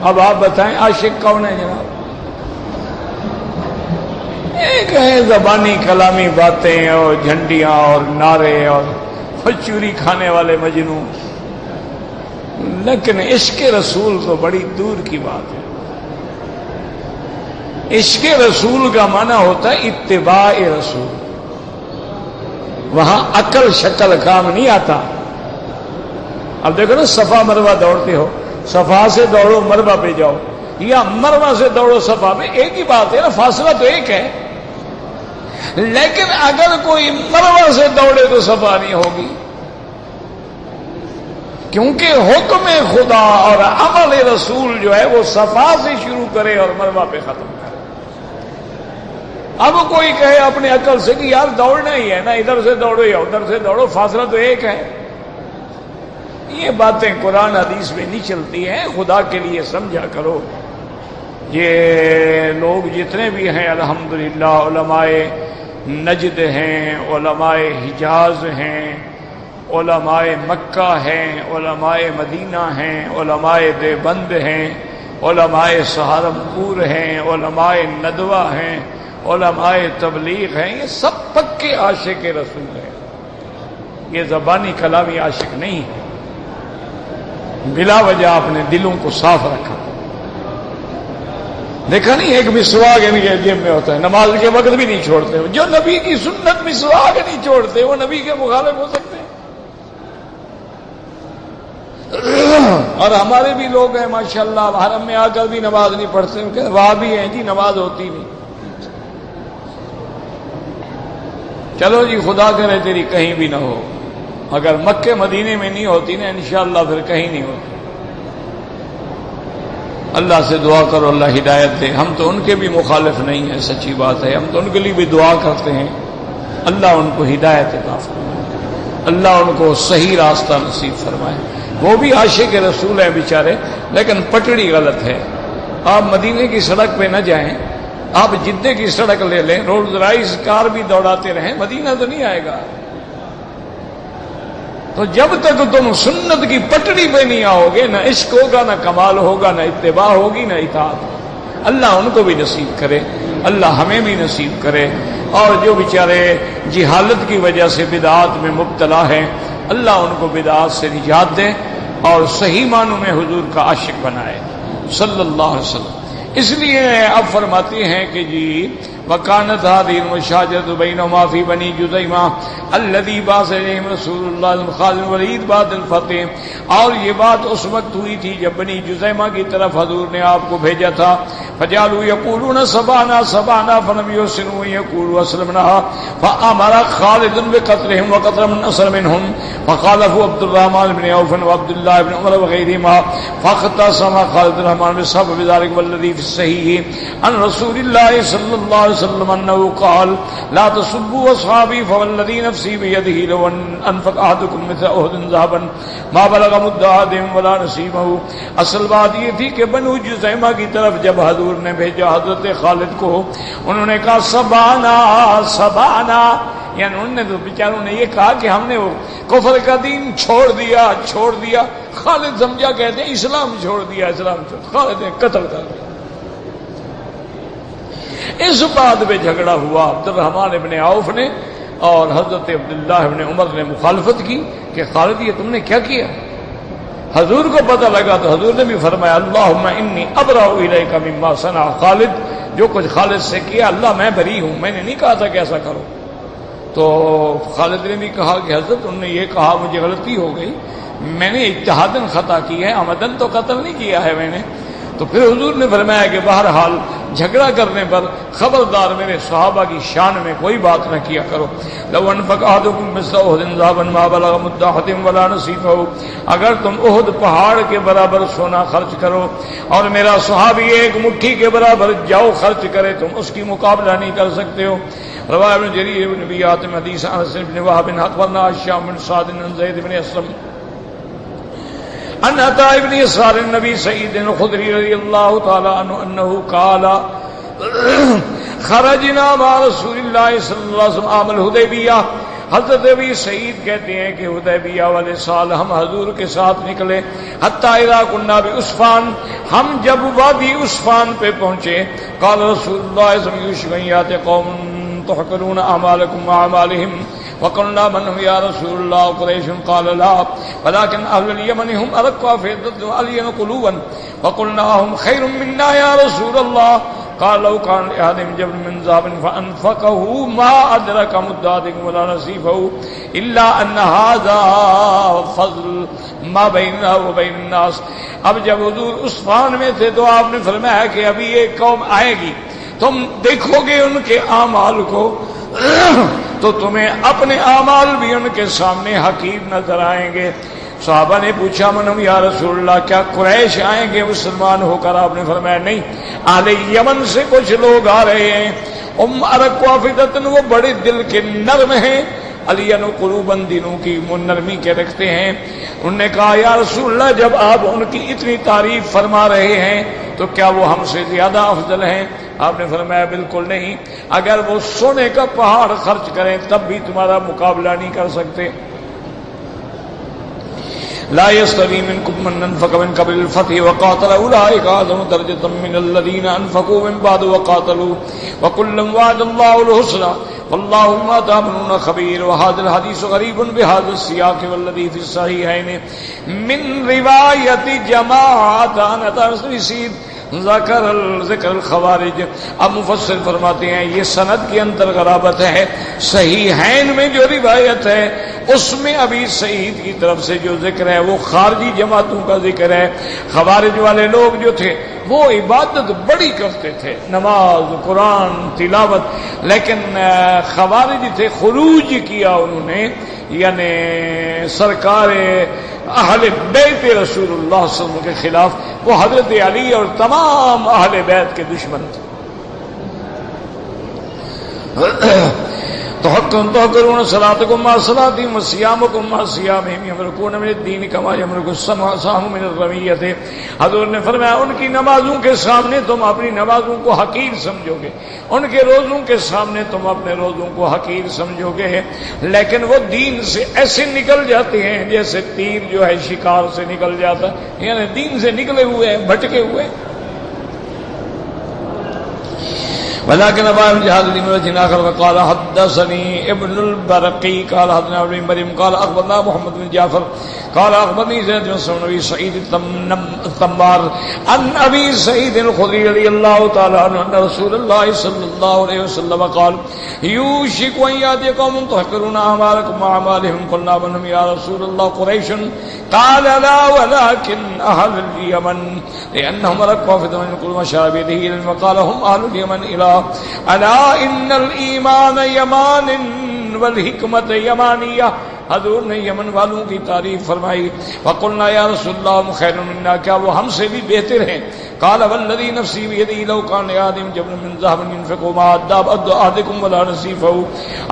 اب آپ بتائیں عاشق کون ہے جناب؟ ایک ہے زبانی کلامی باتیں اور جھنڈیاں اور نعرے اور چوری کھانے والے مجنوں، لیکن عشق رسول تو بڑی دور کی بات ہے۔ عشق رسول کا معنی ہوتا ہے اتباع رسول، وہاں عقل شکل کام نہیں آتا۔ اب دیکھو نا، صفا مروہ دوڑتے ہو، صفا سے دوڑو مروہ پہ جاؤ، یا مروہ سے دوڑو صفا پہ، ایک ہی بات ہے نا، فاصلہ تو ایک ہے، لیکن اگر کوئی مروہ سے دوڑے تو صفا نہیں ہوگی، کیونکہ حکم خدا اور عمل رسول جو ہے وہ صفا سے شروع کرے اور مروہ پہ ختم کرے۔ اب کوئی کہے اپنے عقل سے کہ یار دوڑنا ہی ہے نا، ادھر سے دوڑو یا ادھر سے دوڑو، فاصلہ تو ایک ہے، یہ باتیں قرآن حدیث میں نہیں چلتی ہیں، خدا کے لیے سمجھا کرو۔ یہ لوگ جتنے بھی ہیں الحمدللہ، علماء نجد ہیں، علماء حجاز ہیں، علماء مکہ ہیں، علماء مدینہ ہیں، علماء دیوبند ہیں، علماء سہارنپور ہیں، علماء ندوہ ہیں، علماء تبلیغ ہیں، یہ سب پکے عاشق رسول ہیں، یہ زبانی کلامی عاشق نہیں ہے۔ بلا وجہ اپنے دلوں کو صاف رکھا۔ دیکھا نہیں، ایک مسواک ان کے جیب میں ہوتا ہے، نماز کے وقت بھی نہیں چھوڑتے، جو نبی کی سنت مسواک نہیں چھوڑتے وہ نبی کے مخالف ہو سکتے ہیں۔ اور ہمارے بھی لوگ ہیں ماشاءاللہ، حرم میں آ کر بھی نماز نہیں پڑھتے، وہاں بھی ہیں جی نماز ہوتی نہیں۔ چلو جی، خدا کرے تیری کہیں بھی نہ ہو، اگر مکے مدینے میں نہیں ہوتی نا انشاءاللہ پھر کہیں نہیں ہوتی۔ اللہ سے دعا کرو اللہ ہدایت دے، ہم تو ان کے بھی مخالف نہیں ہیں، سچی بات ہے، ہم تو ان کے لیے بھی دعا کرتے ہیں، اللہ ان کو ہدایت عطا فرمائے، اللہ ان کو صحیح راستہ نصیب فرمائے۔ وہ بھی عاشق رسول ہیں بیچارے، لیکن پٹڑی غلط ہے۔ آپ مدینے کی سڑک پہ نہ جائیں، آپ جدے کی سڑک لے لیں، رولز رائس کار بھی دوڑاتے رہیں، مدینہ تو نہیں آئے گا۔ تو جب تک تم سنت کی پٹڑی پہ نہیں آؤ گے، نہ عشق ہوگا، نہ کمال ہوگا، نہ اتباع ہوگی، نہ اطاعت۔ اللہ ان کو بھی نصیب کرے، اللہ ہمیں بھی نصیب کرے، اور جو بیچارے جہالت کی وجہ سے بدعات میں مبتلا ہیں، اللہ ان کو بدعات سے نجات دے اور صحیح معنوں میں حضور کا عاشق بنائے صلی اللہ علیہ وسلم۔ اس لیے اب فرماتے ہیں کہ جی وکانت هذه المشاجرة بينهما في بني جذيمة الذي بعث إليهم رسول الله خالد الوليد بعد الفتح، اور یہ بات اس وقت ہوئی تھی جب بنی جذیمہ کی طرف حضور نے آپ کو بھیجا تھا۔ فجعلوا يقولون سبعنا سبعنا فلم يحسنوا يقولوا اسلمنا، فأمر خالد بقتلهم وقتل من أسر منهم، فخالفوا عبد الرحمن بن عوف وعبد الله بن عمر وغيرهما، فاختصم خالد الرحمن بسبب ذلك والذي في الصحيح عن رسول الله صلى الله عليه وسلم انه قال لا تسبوا اصحابي فوالذي نفسي بيده لو انفق احدكم مثل احد ذهبا ما بلغ مد احدهم ولا نصيبه۔ اصل بات یہ تھی کہ بنو جذیمہ کی طرف جب حضور نے بھیجا حضرت خالد کو، انہوں نے کہا سبانا سبانا، یعنی انہوں نے تو بیچاروں نے یہ کہا کہ ہم نے وہ کفر کا دین چھوڑ دیا۔ خالد سمجھا کہتے ہیں اسلام چھوڑ دیا، خالد نے قتل کر دیا۔ اس بات پہ جھگڑا ہوا، عبد الرحمن ابن عوف نے اور حضرت عبداللہ ابن عمر نے مخالفت کی کہ خالد یہ تم نے کیا کیا؟ حضور کو پتہ لگا تو حضور نے بھی فرمایا اللہم انی ابرأ الیک مما صنع خالد، جو کچھ خالد سے کیا اللہ میں بری ہوں، میں نے نہیں کہا تھا کہ ایسا کرو۔ تو خالد نے بھی کہا کہ حضرت انہوں نے یہ کہا مجھے غلطی ہو گئی، میں نے اجتہاداً خطا کی ہے، عمدن تو قتل نہیں کیا ہے میں نے۔ تو پھر حضور نے فرمایا کہ بہرحال جھگڑا کرنے پر خبردار میرے صحابہ کی شان میں کوئی بات نہ کیا کرو۔ لو انفق احدکم مثل احد ذهبا ما بلغ مد احدهم ولا نصيفه، اگر تم احد پہاڑ کے برابر سونا خرچ کرو اور میرا صحابی ایک مٹھی کے برابر جو خرچ کرے تم اس کی مقابلہ نہیں کر سکتے ہو۔ رواه ابن جرير بن ابي حاتم حديث انس بن وهب اخبرنا هشام بن سعد بن زيد بن اسلم ان عطاء بن يسار النبي سعيد الخدري رضي الله تعالى عنه انه قال خرجنا مع رسول الله صلى الله عليه وسلم عام الحدیبیہ. حضرت ابی سعید کہتے ہیں کہ حدیبیہ والے سال ہم حضور کے ساتھ نکلے. حتی اذا كنا بعسفان، ہم جب وادی عسفان پہ پہنچے، قال رسول اللہ صلی اللہ علیہ وسلم یات قوم تحقرون اعمالکم واعمالهم، وقلنا من هم یا رسول اللہ؟ قریش قال لا ولكن اهل اليمن هم ارق افئدة والين قلوبا، وقلنا هم خير منا یا رسول اللہ. قال لو كان لأحدهم جبل من ذهب فأنفقه ما أدرك مد أحدكم ولا نصيفه إلا أن هذا فضل ما بيننا وبين الناس. اب جب حضور عثمان میں تھے تو آپ نے فرمایا کہ ابھی ایک قوم آئے گی، تم دیکھو گے ان کے اعمال کو تو تمہیں اپنے اعمال بھی ان کے سامنے حقیر نظر آئیں گے. صحابہ نے پوچھا منہم یا رسول اللہ، کیا قریش آئیں گے مسلمان ہو کر؟ آپ نے فرمایا نہیں، اہل یمن سے کچھ لوگ آ رہے ہیں. ارق وافدتن، وہ بڑے دل کے نرم ہیں، الین قلوبن، دلوں کی نرمی کے رکھتے ہیں. انہوں نے کہا یا رسول اللہ، جب آپ ان کی اتنی تعریف فرما رہے ہیں تو کیا وہ ہم سے زیادہ افضل ہیں؟ آپ نے فرمایا بالکل نہیں، اگر وہ سونے کا پہاڑ خرچ کریں تب بھی تمہارا مقابلہ نہیں کر سکتے. لا يستوي منكم من انفق من قبل الفتح وقاتل اولئك اعظم درجة من الذين انفقوا من بعد وقاتلوا وكلا وعد الله الحسنى والله بما تعملون خبير. وهذا الحديث غريب بهذا السياق والذي في الصحيحين من رواية جماعة عن ترسيد ذکر الخوارج. اب مفسر فرماتے ہیں یہ سند کے اندر غرابت ہے. صحیحین میں جو روایت ہے اس میں ابھی سعید کی طرف سے جو ذکر ہے وہ خارجی جماعتوں کا ذکر ہے. خوارج والے لوگ جو تھے وہ عبادت بڑی کرتے تھے، نماز، قرآن، تلاوت، لیکن خوارج تھے خروج کیا انہوں نے، یعنی سرکار اہل بیت رسول اللہ صلی اللہ علیہ وسلم کے خلاف. وہ حضرت علی اور تمام اہل بیت کے دشمن تھے. تحقرون صلاتکم مع صلاتہم وصیامکم مع صیامہم یمرقون من الدین کما یمرق السهم من الرمیۃ. حضور نے فرمایا ان کی نمازوں کے سامنے تم اپنی نمازوں کو حقیر سمجھو گے، ان کے روزوں کے سامنے تم اپنے روزوں کو حقیر سمجھو گے، لیکن وہ دین سے ایسے نکل جاتے ہیں جیسے تیر جو ہے شکار سے نکل جاتا ہے، یعنی دین سے نکلے ہوئے ہیں، بھٹکے ہوئے. ولكن ابا جهاد بن مرجن اخر وقال حدثني ابن البرقي قال حدثنا ابن مريم قال اخبرنا محمد بن جعفر قال اخبرني زيد بن سعد سعيد التمار عن ابي سعيد الخدري رضي الله تعالى عنه ان رسول الله صلى الله عليه وسلم قال يوشك ان ياتي قوم تحقرون اعمالكم واعمالهم قلنا من يا رسول الله؟ قريش قال لا ولكن اهل اليمن لانهم ركبوا في دم كل مشابه الى وقال هم اهل اليمن الى الا ان الایمان یمان والحکمت یمانیہ. حضور نے یمن والوں کی تعریف فرمائی. وقلنا یا رسول اللہ خیر منا، کیا وہ ہم سے بھی بہتر ہیں؟ قال والذی نفسی بیدی لو کان لآدم جبل من ذهب ينفق ما ادى احدكم ولا نصیفه.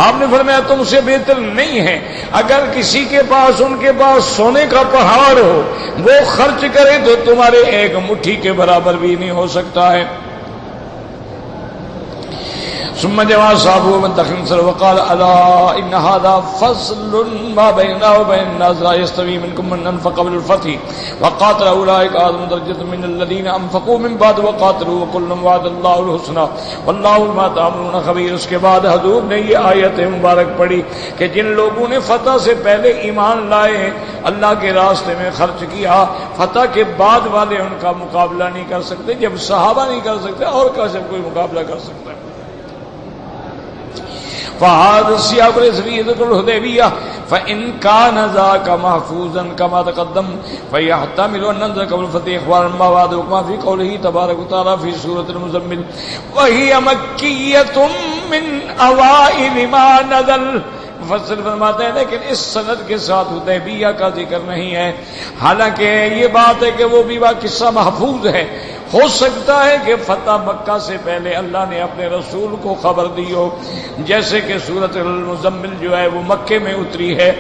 آپ نے فرمایا تم سے بہتر نہیں ہیں. اگر کسی کے پاس ان کے پاس سونے کا پہاڑ ہو، وہ خرچ کرے تو تمہارے ایک مٹھی کے برابر بھی نہیں ہو سکتا ہے. ثم جمع صحابه من دخل سر وقال الا ان هذا فصل ما بيننا وبين الناس لا يستوي منكم من انفق قبل الفتح وقاتل اولئك اعظم درجة من الذين انفقوا من بعد وقاتلوا وكلا وعد الله الحسنى والله بما تعملون خبير. اس کے بعد حضور نے یہ آیت مبارک پڑھی کہ جن لوگوں نے فتح سے پہلے ایمان لائے، اللہ کے راستے میں خرچ کیا، فتح کے بعد والے ان کا مقابلہ نہیں کر سکتے. جب صحابہ نہیں کر سکتے اور کیسے کوئی مقابلہ کر سکتا ہے؟ فهذا السياق ليس فيه ذكر الحديبية فإن كان ذاك محفوظا كما تقدم فيحتمل أن ننزل قبل الفتح إخبارا ما بعد وكما في قوله تبارك وتعالى في سورة المزمل وهي مكية من أوائل ما نزل. مفسر فرماتے ہیں لیکن اس سند کے ساتھ حدیبیہ کا ذکر نہیں ہے، حالانکہ یہ بات ہے کہ وہ بھی قصہ محفوظ ہے. ہو سکتا ہے کہ فتح مکہ سے پہلے اللہ نے اپنے رسول کو خبر دی ہو، جیسے کہ سورۃ المزمل جو ہے وہ مکے میں اتری ہے،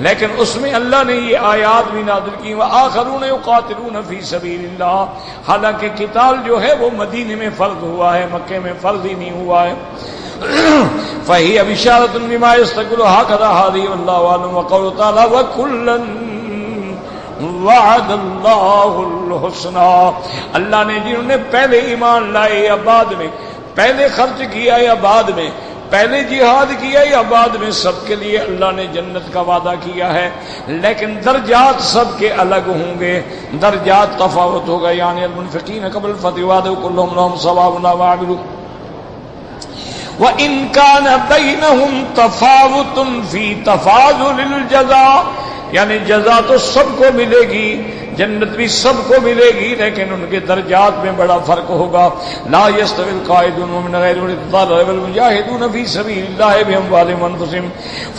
لیکن اس میں اللہ نے یہ آیات بھی نازل کی وآخرون یقاتلون فی سبیل اللہ، حالانکہ قتال جو ہے وہ مدینے میں فرض ہوا ہے، مکے میں فرض ہی نہیں ہوا ہے۔ فہی بشارۃ بما یستقبل ہکذا ہذہ واللہ اعلم، وقول تعالی وکلا وعد اللہ الحسنى، اللہ نے جنہوں نے پہلے ایمان لائے یا بعد میں، پہلے خرچ کیا یا بعد میں، پہلے جہاد کیا یا بعد میں، سب کے لیے اللہ نے جنت کا وعدہ کیا ہے، لیکن درجات سب کے الگ ہوں گے، درجات تفاوت ہوگا، یعنی المنفقین قبل الفتح وعدوا كلهم لهم ثواب ما عملوا وَإِن كَانَ بَيْنَهُمْ تَفَاوُتٌ فِي تَفَاضُلِ الْجَزَاءِ، یعنی جزا تو سب کو ملے گی، جنت بھی سب کو ملے گی، لیکن ان کے درجات میں بڑا فرق ہوگا۔ لا يستوي القاعدون من غير الضال والمجاهدون في سبيل الله بأموالهم وأنفسهم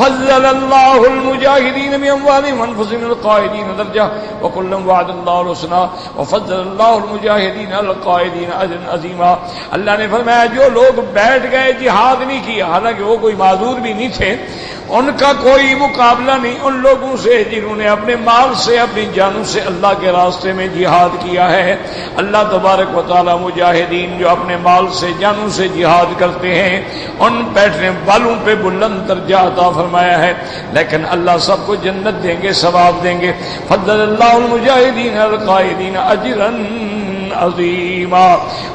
فضل الله المجاهدين بأموالهم وأنفسهم القاعدين درجة وكلا وعد الله الحسنى وفضل الله المجاهدين على القاعدين أجرا عظيما۔ اللہ نے فرمایا جو لوگ بیٹھ گئے جہاد نہیں کیا، حالانکہ وہ کوئی معذور بھی نہیں تھے، ان کا کوئی مقابلہ نہیں ان لوگوں سے جنہوں نے اپنے مال سے اپنی جانوں سے اللہ کے راستے میں جہاد کیا ہے۔ اللہ تبارک و تعالی مجاہدین جو اپنے مال سے جانوں سے جہاد کرتے ہیں ان بیٹھنے والوں پہ بلند درجہ عطا فرمایا ہے، لیکن اللہ سب کو جنت دیں گے، ثواب دیں گے۔ فضل اللہ المجاہدین القائدین اجرا عظیما۔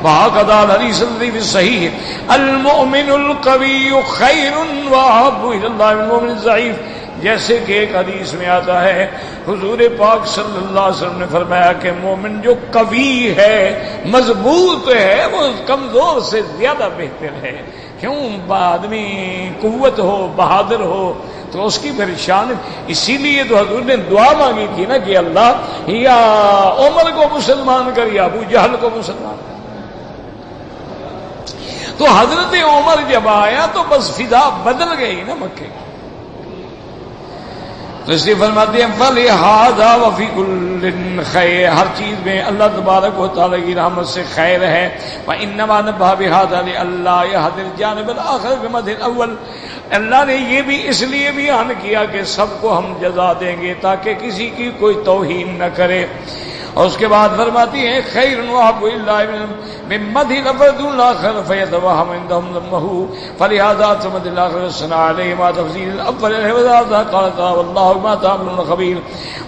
وہکذا الحدیث الذی فی الصحیح المؤمن القوی خیر واحب الی اللہ من المؤمن الضعیف، جیسے کہ ایک حدیث میں آتا ہے حضور پاک صلی اللہ علیہ وسلم نے فرمایا کہ مومن جو قوی ہے، مضبوط ہے، وہ کمزور سے زیادہ بہتر ہے۔ کیوں؟ آدمی قوت ہو، بہادر ہو تو اس کی پھر شان، اسی لیے تو حضور نے دعا مانگی تھی نا کہ اللہ یا عمر کو مسلمان کر یا ابو جہل کو مسلمان کر۔ تو حضرت عمر جب آیا تو بس فضا بدل گئی نا مکے کی، تو اس لیے فرماتے ہیں فَلِهَذَا وَفِي كُلٍّ خَيْرٌ، ہر چیز میں اللہ تبارک و تعالیٰ کی رحمت سے خیر ہے۔ وَإِنَّمَا نَبَّهَ بِهَذَا لِأَلَّا يَهْدِرَ الْجَانِبَ الْآخَرَ بِمَدْحِ الْأَوَّلِ، اللہ نے یہ بھی اس لیے بیان کیا کہ سب کو ہم جزا دیں گے تاکہ کسی کی کوئی توہین نہ کرے۔ اور اس کے بعد فرماتی ہیں خیر وحب اللہ من مدح لفظ الاخر فیتوہم عندهم ذمہ فلہذا تمد الاخر الثناء علیہ ما تفضیل الاول وذا قال تعالی واللہ ما تعملون خبیر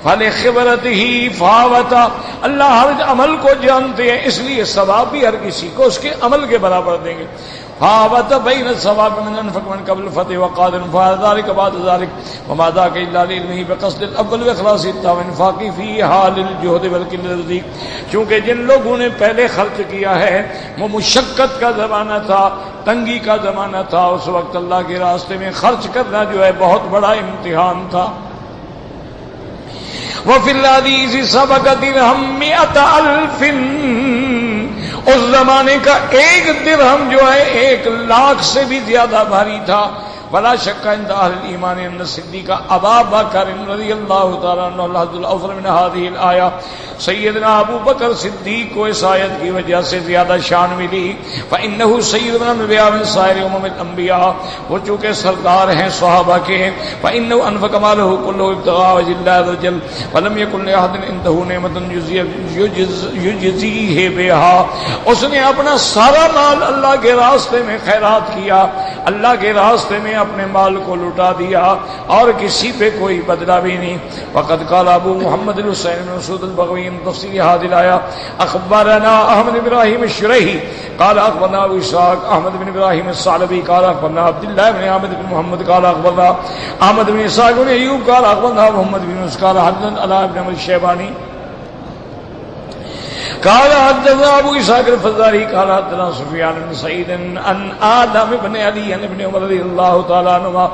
فلخبرته فاوتا، اللہ ہر عمل کو جانتے ہیں اس لیے ثواب بھی ہر کسی کو اس کے عمل کے برابر دیں گے۔ فاوت بین الثواب من انفق من قبل الفتح وقادر فذلك بعد ذلك وما ذاك الا لعلمه بقصد الاول واخلاص الانفاق في حال الجهد والقلة، چونکہ جن لوگوں نے پہلے خرچ کیا ہے وہ مشقت کا زمانہ تھا، تنگی کا زمانہ تھا، اس وقت اللہ کے راستے میں خرچ کرنا جو ہے بہت بڑا امتحان تھا۔ وفي الحديث سبق درهم 100,000، اس زمانے کا ایک درہم جو ہے 1,00,000 سے بھی زیادہ بھاری تھا۔ ولا شک عند اہل الایمان ان الصدیق ابا بکر رضی اللہ تعالی عنہ الحظ الاوفر من هذه الايه، سیدنا ابو بکر صدیق کو اس آیت کی وجہ سے زیادہ شان ملی۔ فانه سید من الانبیاء من سائر امم الانبیاء، وہ چونکہ سردار ہیں صحابہ کے۔ فانه انفق ماله كله ابتغاء وجه الله عز وجل ولم يكن لاحد عنده نعمه يجزيه بها، اس نے اپنا سارا مال اللہ کے راستے میں خیرات کیا، اللہ کے راستے میں اپنے مال کو لٹا دیا اور کسی پہ کوئی بدلہ بھی نہیں۔ وقد قال ابو محمد الحسین بن مسعود البغوی تفسیر هذه الايه اخبرنا احمد بن ابراہیم الشریحی قال اخبرنا ابو اسحاق احمد بن ابراہیم الثعلبی قال اخبرنا عبد الله بن احمد بن محمد قال اخبرنا احمد بن اسحاق بن ایوب قال اخبرنا محمد بن مسعود حدثنا علی بن عمرو الشیبانی قال حدثنا ابو اسحاق الفزاري قال حدثنا سفيان بن سعيد عن آدم بن علي بن عمر رضي الله تعالى عنهما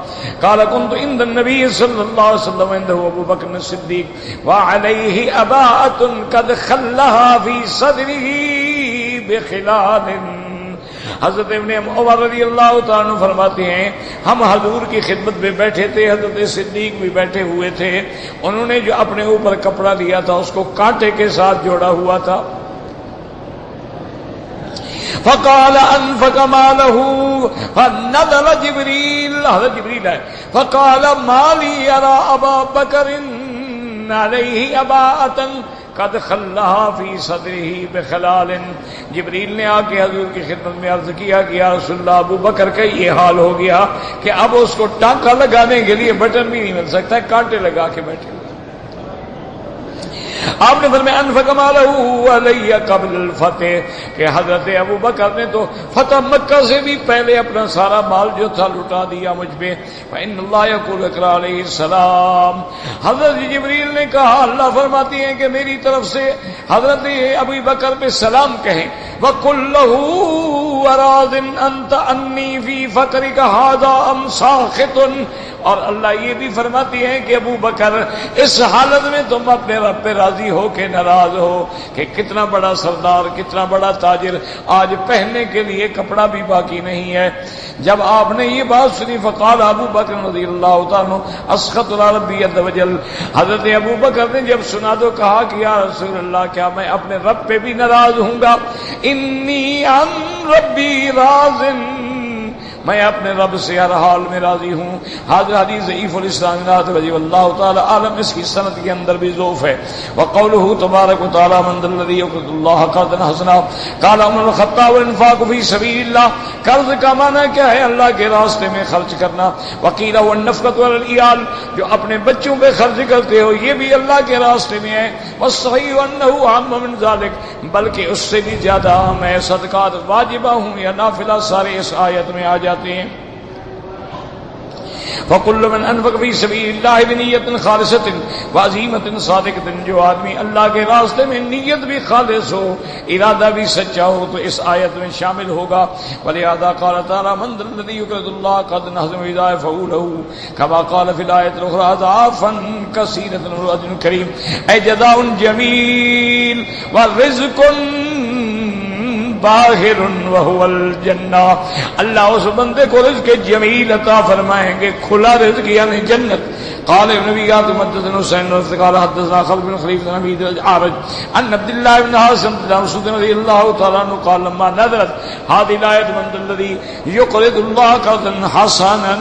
قال كنت عند النبي صلى الله عليه وسلم عنده ابو بكر الصديق وعليه أباءة قد خلها في صدره بخلال۔ حضرت ابن عمر رضی اللہ تعالیٰ عنہ فرماتے ہیں ہم حضور کی خدمت میں بیٹھے تھے، حضرت صدیق بھی بیٹھے ہوئے تھے، انہوں نے جو اپنے اوپر کپڑا لیا تھا اس کو کانٹے کے ساتھ جوڑا ہوا تھا۔ فقال انفق ماله فنزل جبريل، حضرت جبریل ہے، فقال ما لي ارى ابا بکر علیہ اباءۃ قد خلها فی صدره بخلال، جبریل نے آ کے حضور کی خدمت میں عرض کیا کہ یا رسول اللہ ابو بکر کا یہ حال ہو گیا کہ اب اس کو ٹانکا لگانے کے لیے بٹن بھی نہیں مل سکتا ہے، کانٹے لگا کے بیٹھے ہوئے۔ آپ نے فرمایا انفق مالہ علیہ قبل الفتح کہ حضرت ابو بکر نے تو فتح مکہ سے بھی پہلے اپنا سارا مال جو تھا لٹا دیا مجھ پہ۔ فإن اللہ یقول اقرأ علیہ السلام، حضرت جبریل نے کہا اللہ فرماتی ہیں کہ میری طرف سے حضرت ابو بکر پہ سلام کہیں، وَقُلْ لَهُ أَرَاضٍ أَنْتَ أَنِّي فِي فَقْرِكَ هَذَا أَمْ سَاخِطٌ، اور اللہ یہ بھی فرماتی ہیں کہ ابو بکر اس حالت میں تم اپنے رب پہ راضی ہو کہ ناراض ہو کہ کتنا بڑا سردار، کتنا بڑا تاجر، آج پہننے کے لیے کپڑا بھی باقی نہیں ہے۔ جب آپ نے یہ بات سنی فقال ابو بکر رضی اللہ تعالیٰ اسخط ربی عز وجل، حضرت ابو بکر نے جب سنا تو کہا کہ یا رسول اللہ کیا میں اپنے رب پہ بھی ناراض ہوں گا؟ انی عن ربی راض، میں اپنے رب سے ہر حال میں راضی ہوں۔ حاضر حدیث ضعیف الاسلام رضی اللہ تعالی عالم، اس کی سند کے اندر بھی ضعف ہے۔ وقولہ تبارک و تعالی من ذا الذی یقرض اللہ قرضا حسنا، قال عمر بن الخطاب الانفاق فی سبیل اللہ، قرض کا معنی کیا ہے؟ اللہ کے راستے میں خرچ کرنا۔ وقیل هو النفقۃ علی العیال، جو اپنے بچوں پہ خرچ کرتے ہو یہ بھی اللہ کے راستے میں ہے۔ والصحیح انہ عام من ذلک، بلکہ اس سے بھی زیادہ عام ہے، صدقات واجبہ ہوں یا نافلہ سارے اس آیت میں آ جاتے ہیں۔ فَكُلُّ مَنْ أَنْفَقَ فِي سَبِيلِ اللَّهِ بِنِيَّةٍ خَالِصَةٍ وَعَزِيمَةٍ صَادِقَةٍ، جو آدمی اللہ کے راستے میں نیت بھی خالص ہو، ارادہ بھی سچا ہو تو اس آیت میں شامل ہوگا۔ وَلِهَذَا قَالَ تَعَالَىٰ مَنْ ذَا الَّذِي يُقْرِضُ اللَّهَ قَرْضًا حَسَنًا فَيُضَاعِفَهُ لَهُ كَمَا قَالَ فِي الْآيَةِ الْأُخْرَىٰ أَضْعَافًا كَثِيرَةً وَأَجْرٌ كَرِيمٌ، أي جزاء جميل ورزق باہر وهو الجنہ، اللہ اس بندے کو رزق جمیل عطا فرمائیں گے، کھلا رزق یعنی جنت۔ قال نبی حدثنا حسین قال حدثنا خالد بن خلیفہ بن ابی عارج عن عبد الله بن عاصم رضی اللہ تعالی عنہ قال لما نزلت هذه الآية من ذا الذي يقرض الله قرضا حسنا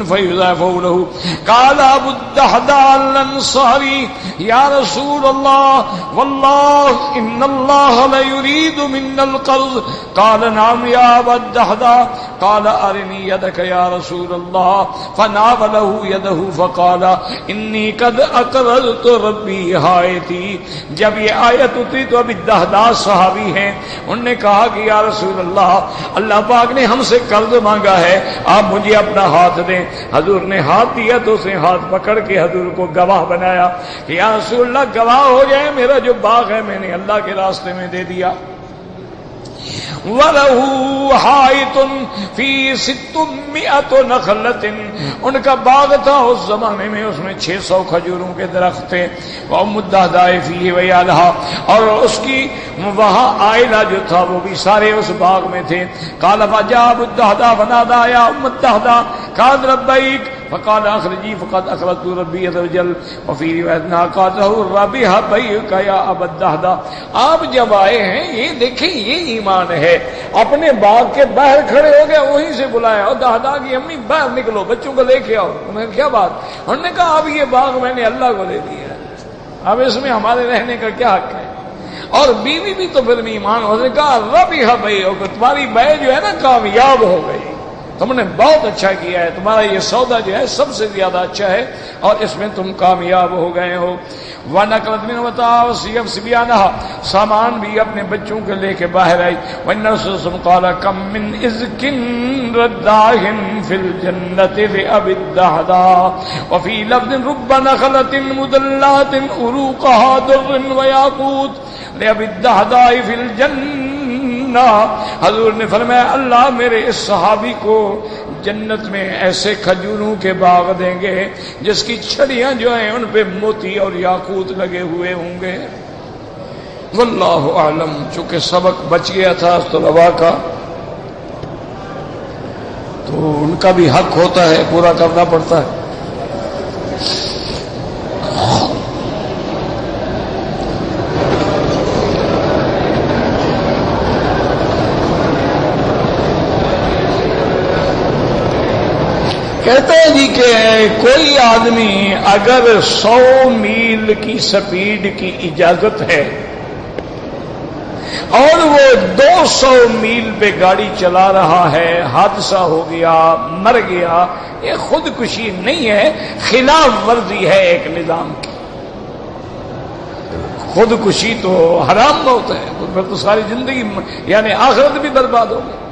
فيضاعفه له، قال ابو الدحداء الانصاري يا رسول الله والله ان الله لا يريد منا القرض، قال نعم يا ابا الدحداء، قال ارني يدك يا رسول الله، فناوله يده فقال انی قد اقرضت ربی حائطی۔ جب یہ آیت اتری تو ابی الدحداء صحابی ہیں، انہوں نے کہا کہ یا رسول اللہ، اللہ پاک نے ہم سے قرض مانگا ہے، آپ مجھے اپنا ہاتھ دیں۔ حضور نے ہاتھ دیا تو اسے ہاتھ پکڑ کے حضور کو گواہ بنایا کہ یا رسول اللہ گواہ ہو جائے، میرا جو باغ ہے میں نے اللہ کے راستے میں دے دیا۔ وَلَهُ حَائِطٌ فِي 600 نَخْلَةٍ، ان کا باغ تھا اس زمانے میں، اس میں 600 کھجوروں کے درخت تھے۔ وَأُمُّ الدَّحْدَاءِ فِيهِ وَعِيَالُهَا، اور اس کی وہاں عائلہ جو تھا وہ بھی سارے اس باغ میں تھے۔ قَالَ فَجَاءَ أَبُو الدَّحْدَاء فَنَادَىٰ يَا أُمَّ الدَّحْدَاء قَدْ رَبَّيْكَ، فقال اخرجی فقد اخرجت ربی عز وجل، وفی روایتنا قال ربی حبیک یا ابا الدحداء۔ آپ جب آئے ہیں یہ دیکھیں یہ ایمان ہے، اپنے باغ کے باہر کھڑے ہو گئے، وہیں سے بلایا اور دحداء کی امی باہر نکلو بچوں کو لے کے آؤ۔ انہوں نے کیا بات؟ انہوں نے کہا اب یہ باغ میں نے اللہ کو دے دیا ہے، اب اس میں ہمارے رہنے کا کیا حق ہے؟ اور بیوی بھی تو پھر ایمان، انہوں نے کہا ربی حبیک، تمہاری بے جو ہے نا کامیاب ہو گئی، تم نے بہت اچھا کیا ہے، تمہارا یہ سودا جو ہے سب سے زیادہ اچھا ہے اور اس میں تم کامیاب ہو گئے ہو۔ وَنَقْلَتْ مِنْ وَتَعَوْ سِيَفْ سِبْيَانَهَا، سامان بھی اپنے بچوں کے لے کے باہر آئی۔ وَالنَّسُسُمْ قَالَ كَمْ مِنْ إِذْكٍ رَدَّاهٍ فِي الْجَنَّةِ لِأَبِي الدَّحْدَاءِ، وَفِي لَفْظٍ رُبَّ نَخْلَةٍ مُدَلَّاتٍ عُرُوقُهَا دُرٌّ وَيَاقُوتٌ لِأَبِي الدَّحْدَاءِ فِي الْجَنَّةِ۔ حضور نے فرمایا اللہ میرے اس صحابی کو جنت میں ایسے کھجوروں کے باغ دیں گے جس کی چھڑیاں جو ہیں ان پہ موتی اور یاقوت لگے ہوئے ہوں گے۔ واللہ اعلم۔ چونکہ سبق بچ گیا تھا طلباء کا تو ان کا بھی حق ہوتا ہے، پورا کرنا پڑتا ہے۔ کہتے ہیں جی کہ کوئی آدمی اگر 100 میل کی سپیڈ کی اجازت ہے اور وہ 200 میل پہ گاڑی چلا رہا ہے، حادثہ ہو گیا، مر گیا، یہ خودکشی نہیں ہے، خلاف ورزی ہے ایک نظام کی۔ خودکشی تو حرام موت ہے، پھر تو ساری زندگی یعنی آخرت بھی برباد ہو گئی۔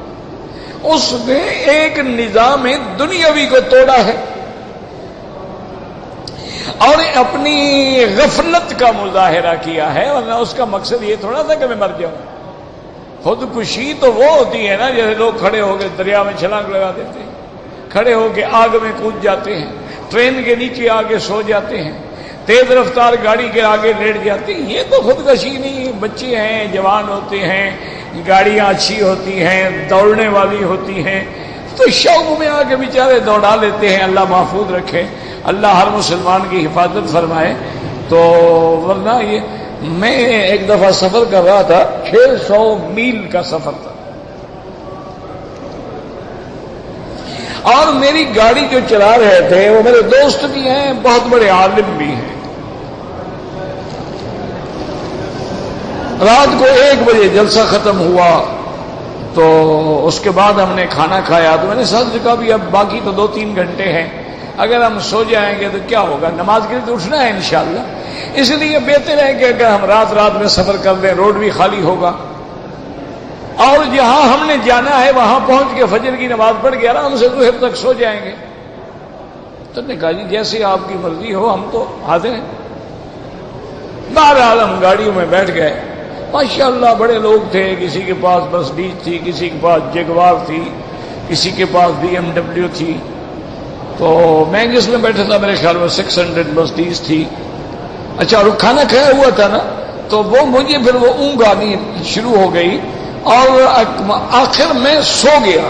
اس نے ایک نظام دنیاوی کو توڑا ہے اور اپنی غفلت کا مظاہرہ کیا ہے، ورنہ اس کا مقصد یہ تھوڑا تھا کہ میں مر جاؤں۔ خودکشی تو وہ ہوتی ہے نا جیسے لوگ کھڑے ہو کے دریا میں چھلانگ لگا دیتے ہیں، کھڑے ہو کے آگ میں کود جاتے ہیں، ٹرین کے نیچے آگے سو جاتے ہیں، تیز رفتار گاڑی کے آگے لیٹ جاتے ہیں۔ یہ تو خودکشی نہیں، بچے ہیں، جوان ہوتے ہیں، گاڑیاں اچھی ہوتی ہیں، دوڑنے والی ہوتی ہیں، تو شوق میں آ کے بیچارے دوڑا لیتے ہیں۔ اللہ محفوظ رکھے، اللہ ہر مسلمان کی حفاظت فرمائے۔ تو ورنہ یہ میں ایک دفعہ سفر کر رہا تھا، 600 میل کا سفر تھا، اور میری گاڑی جو چلا رہے تھے وہ میرے دوست بھی ہیں، بہت بڑے عالم بھی ہیں۔ رات کو 1 بجے جلسہ ختم ہوا تو اس کے بعد ہم نے کھانا کھایا، تو میں نے ساتھ کہا بھی اب باقی تو 2-3 گھنٹے ہیں، اگر ہم سو جائیں گے تو کیا ہوگا، نماز کے لیے تو اٹھنا ہے انشاءاللہ، اس لیے بہتر ہے کہ اگر ہم رات میں سفر کر لیں، روڈ بھی خالی ہوگا، اور جہاں ہم نے جانا ہے وہاں پہنچ کے فجر کی نماز پڑھ کے آرام سے ظہر تک سو جائیں گے۔ تو نے کہا جی جیسے آپ کی مرضی ہو، ہم تو حاضر ہیں۔ بہرحال ہم گاڑیوں میں بیٹھ گئے، ماشاءاللہ بڑے لوگ تھے، کسی کے پاس مرسڈیز تھی، کسی کے پاس جگوار تھی، کسی کے پاس BMW تھی، تو میں جس میں بیٹھا تھا میرے خیال میں 600 مرسڈیز تھی۔ اچھا، اور کھانا کھایا ہوا تھا نا، تو وہ مجھے پھر وہ اونگ آنی شروع ہو گئی اور آخر میں سو گیا۔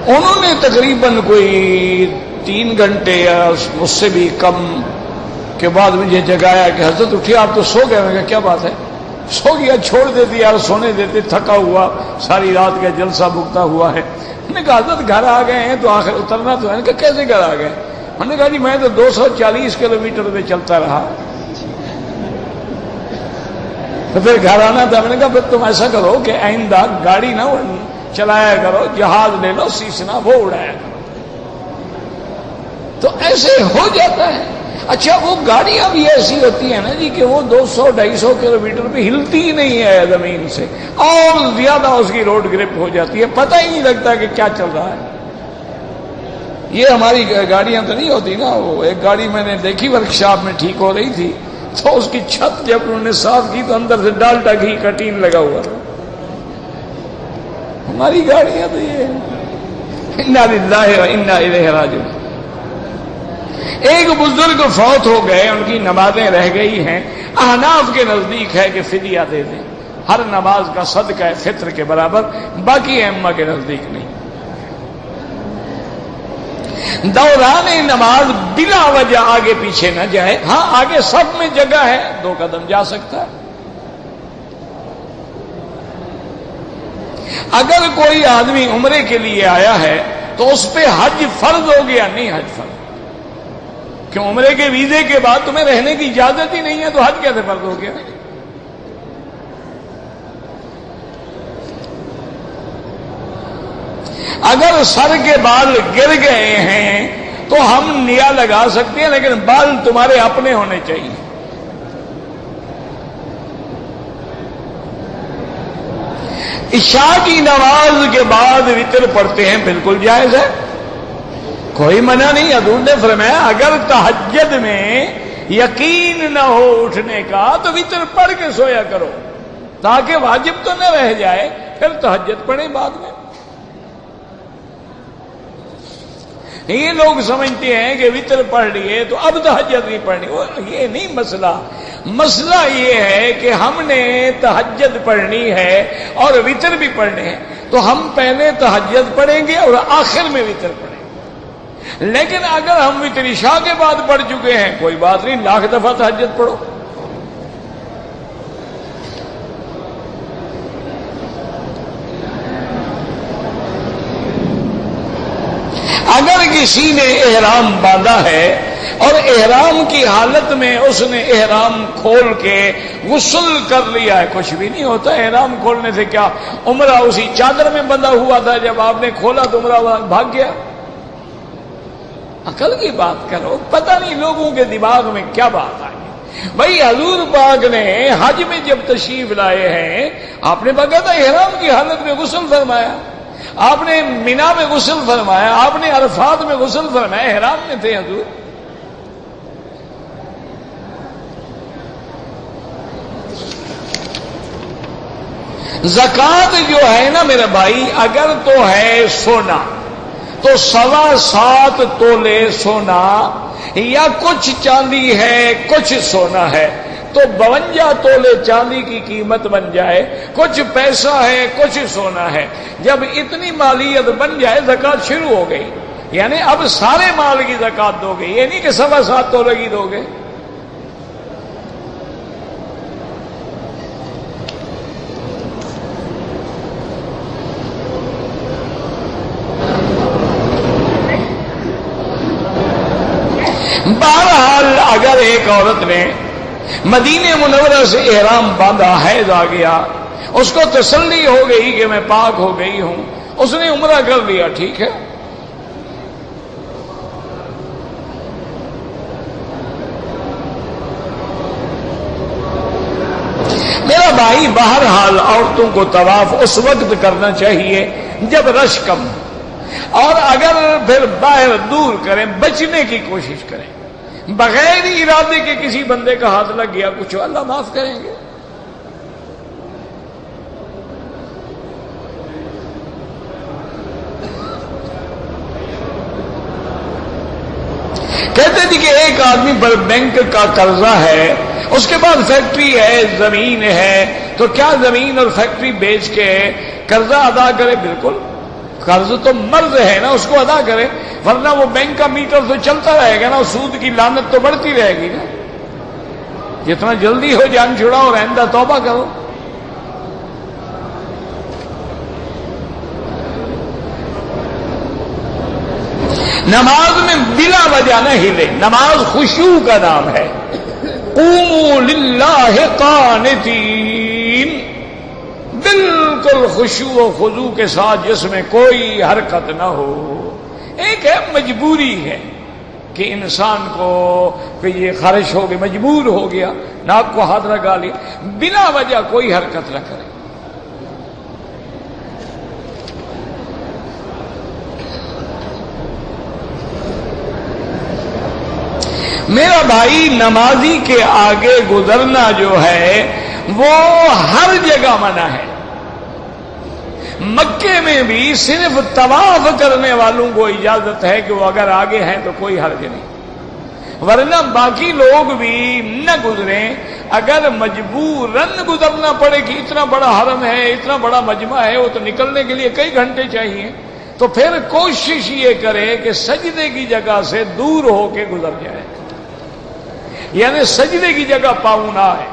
انہوں نے تقریباً کوئی 3 گھنٹے یا اس سے بھی کم کے بعد مجھے جگایا کہ حضرت اٹھیے، آپ تو سو گئے۔ میں کہا کیا بات ہے؟ سو گیا، چھوڑ دیتے یار، سونے دیتے، تھکا ہوا، ساری رات کا جلسہ بھگتا ہوا ہے۔ میں نے کہا حضرت گھر آ گئے ہیں تو آخر اترنا تو ہے۔ کہ کیسے گھر آ گئے؟ میں نے کہا جی میں تو 240 کلومیٹر پہ چلتا رہا، تو پھر گھر آنا تھا۔ میں نے کہا پھر تم ایسا کرو کہ آئندہ گاڑی نہ چلایا کرو، جہاز لے لو، سیسنا وہ اڑایا کرو۔ تو ایسے ہو جاتا ہے۔ اچھا، وہ گاڑیاں بھی ایسی ہوتی ہیں نا جی کہ وہ 200-250 کلومیٹر پہ ہلتی ہی نہیں ہے زمین سے، اور زیادہ اس کی روڈ گرپ ہو جاتی ہے، پتہ ہی نہیں لگتا کہ کیا چل رہا ہے۔ یہ ہماری گاڑیاں تو نہیں ہوتی نا۔ وہ ایک گاڑی میں نے دیکھی ورکشاپ میں ٹھیک ہو رہی تھی، تو اس کی چھت جب انہوں نے صاف کی تو اندر سے ڈالٹا گھی کا ٹین لگا ہوا تھا۔ ہماری گاڑیاں تو یہ انا للہ و انا الیہ راجعون۔ ایک بزرگ فوت ہو گئے، ان کی نمازیں رہ گئی ہیں، احناف کے نزدیک ہے کہ فدیہ دے دیں، ہر نماز کا صدقہ فطر کے برابر، باقی ائمہ کے نزدیک نہیں۔ دوران نماز بلا وجہ آگے پیچھے نہ جائے، ہاں آگے سب میں جگہ ہے، 2 قدم جا سکتا ہے۔ اگر کوئی آدمی عمرے کے لیے آیا ہے تو اس پہ حج فرض ہو گیا؟ نہیں، حج فرض کیوں؟ عمرے کے ویزے کے بعد تمہیں رہنے کی اجازت ہی نہیں ہے تو حج کیسے فرض ہو گیا؟ اگر سر کے بال گر گئے ہیں تو ہم نیا لگا سکتے ہیں، لیکن بال تمہارے اپنے ہونے چاہیے۔ عشاء کی نماز کے بعد وتر پڑھتے ہیں، بالکل جائز ہے، کوئی منع نہیں۔ حضور نے فرمایا اگر تہجد میں یقین نہ ہو اٹھنے کا تو وتر پڑھ کے سویا کرو، تاکہ واجب تو نہ رہ جائے، پھر تہجد پڑھیں بعد میں۔ یہ لوگ سمجھتے ہیں کہ وتر پڑھ لیے تو اب تہجد نہیں پڑھنی، یہ نہیں مسئلہ۔ مسئلہ یہ ہے کہ ہم نے تہجد پڑھنی ہے اور وتر بھی پڑھنے ہیں، تو ہم پہلے تہجد پڑھیں گے اور آخر میں وتر پڑھیں گے۔ لیکن اگر ہم وتر عشاء کے بعد پڑھ چکے ہیں، کوئی بات نہیں، 1,00,000 دفعہ تہجد پڑھو۔ کسی نے احرام باندھا ہے اور احرام کی حالت میں اس نے احرام کھول کے غسل کر لیا ہے، کچھ بھی نہیں ہوتا احرام کھولنے سے، کیا عمرہ اسی چادر میں بندھا ہوا تھا، جب آپ نے کھولا تو عمرہ بھاگ گیا؟ عقل کی بات کرو، پتہ نہیں لوگوں کے دماغ میں کیا بات آئی۔ بھائی حضور پاک نے حج میں جب تشریف لائے ہیں، آپ نے باقاعدہ احرام کی حالت میں غسل فرمایا، آپ نے مینا میں غسل فرمایا، آپ نے عرفات میں غسل فرمایا، احرام میں تھے حضور۔ زکوٰۃ جو ہے نا میرے بھائی، اگر تو ہے سونا تو 7.25 تولے سونا، یا کچھ چاندی ہے کچھ سونا ہے تو 52 تولے چاندی کی قیمت بن جائے، کچھ پیسہ ہے کچھ سونا ہے، جب اتنی مالیت بن جائے زکوٰۃ شروع ہو گئی، یعنی اب سارے مال کی زکوٰۃ دو گے، یہ نہیں کہ 7.25 تولے کی دو گے۔ بہرحال اگر ایک عورت نے مدینہ منورہ سے احرام باندھا، حیض آ گیا، اس کو تسلی ہو گئی کہ میں پاک ہو گئی ہوں، اس نے عمرہ کر لیا، ٹھیک ہے۔ میرا بھائی بہرحال عورتوں کو طواف اس وقت کرنا چاہیے جب رش کم، اور اگر پھر باہر دور کریں، بچنے کی کوشش کریں، بغیر ارادے کے کسی بندے کا ہاتھ لگ گیا کچھ، اللہ معاف کریں گے۔ کہتے تھے کہ ایک آدمی پر بینک کا قرضہ ہے، اس کے بعد فیکٹری ہے، زمین ہے، تو کیا زمین اور فیکٹری بیچ کے قرضہ ادا کرے؟ بالکل، قرض تو مرض ہے نا، اس کو ادا کرے، ورنہ وہ بینک کا میٹر تو چلتا رہے گا نا، سود کی لعنت تو بڑھتی رہے گی نا۔ جتنا جلدی ہو جان چھڑاؤ اور آئندہ توبہ کرو۔ نماز میں بلا وجہ نہ ہلے، نماز خشوع کا نام ہے۔ قوموا للہ قانتین، بالکل خشوع و خضوع کے ساتھ، جس میں کوئی حرکت نہ ہو۔ ایک ہے مجبوری ہے کہ انسان کو کہ یہ خارش ہو گئی، مجبور ہو گیا، ناک کو ہاتھ لگا لیا، بلا وجہ کوئی حرکت نہ کرے۔ میرا بھائی نمازی کے آگے گزرنا جو ہے وہ ہر جگہ منع ہے۔ مکے میں بھی صرف طواف کرنے والوں کو اجازت ہے کہ وہ اگر آگے ہیں تو کوئی حرج نہیں، ورنہ باقی لوگ بھی نہ گزریں۔ اگر مجبوراً گزرنا پڑے کہ اتنا بڑا حرم ہے، اتنا بڑا مجمع ہے، وہ تو نکلنے کے لیے کئی گھنٹے چاہیے، تو پھر کوشش یہ کرے کہ سجدے کی جگہ سے دور ہو کے گزر جائے، یعنی سجدے کی جگہ پاؤں نہ آئے۔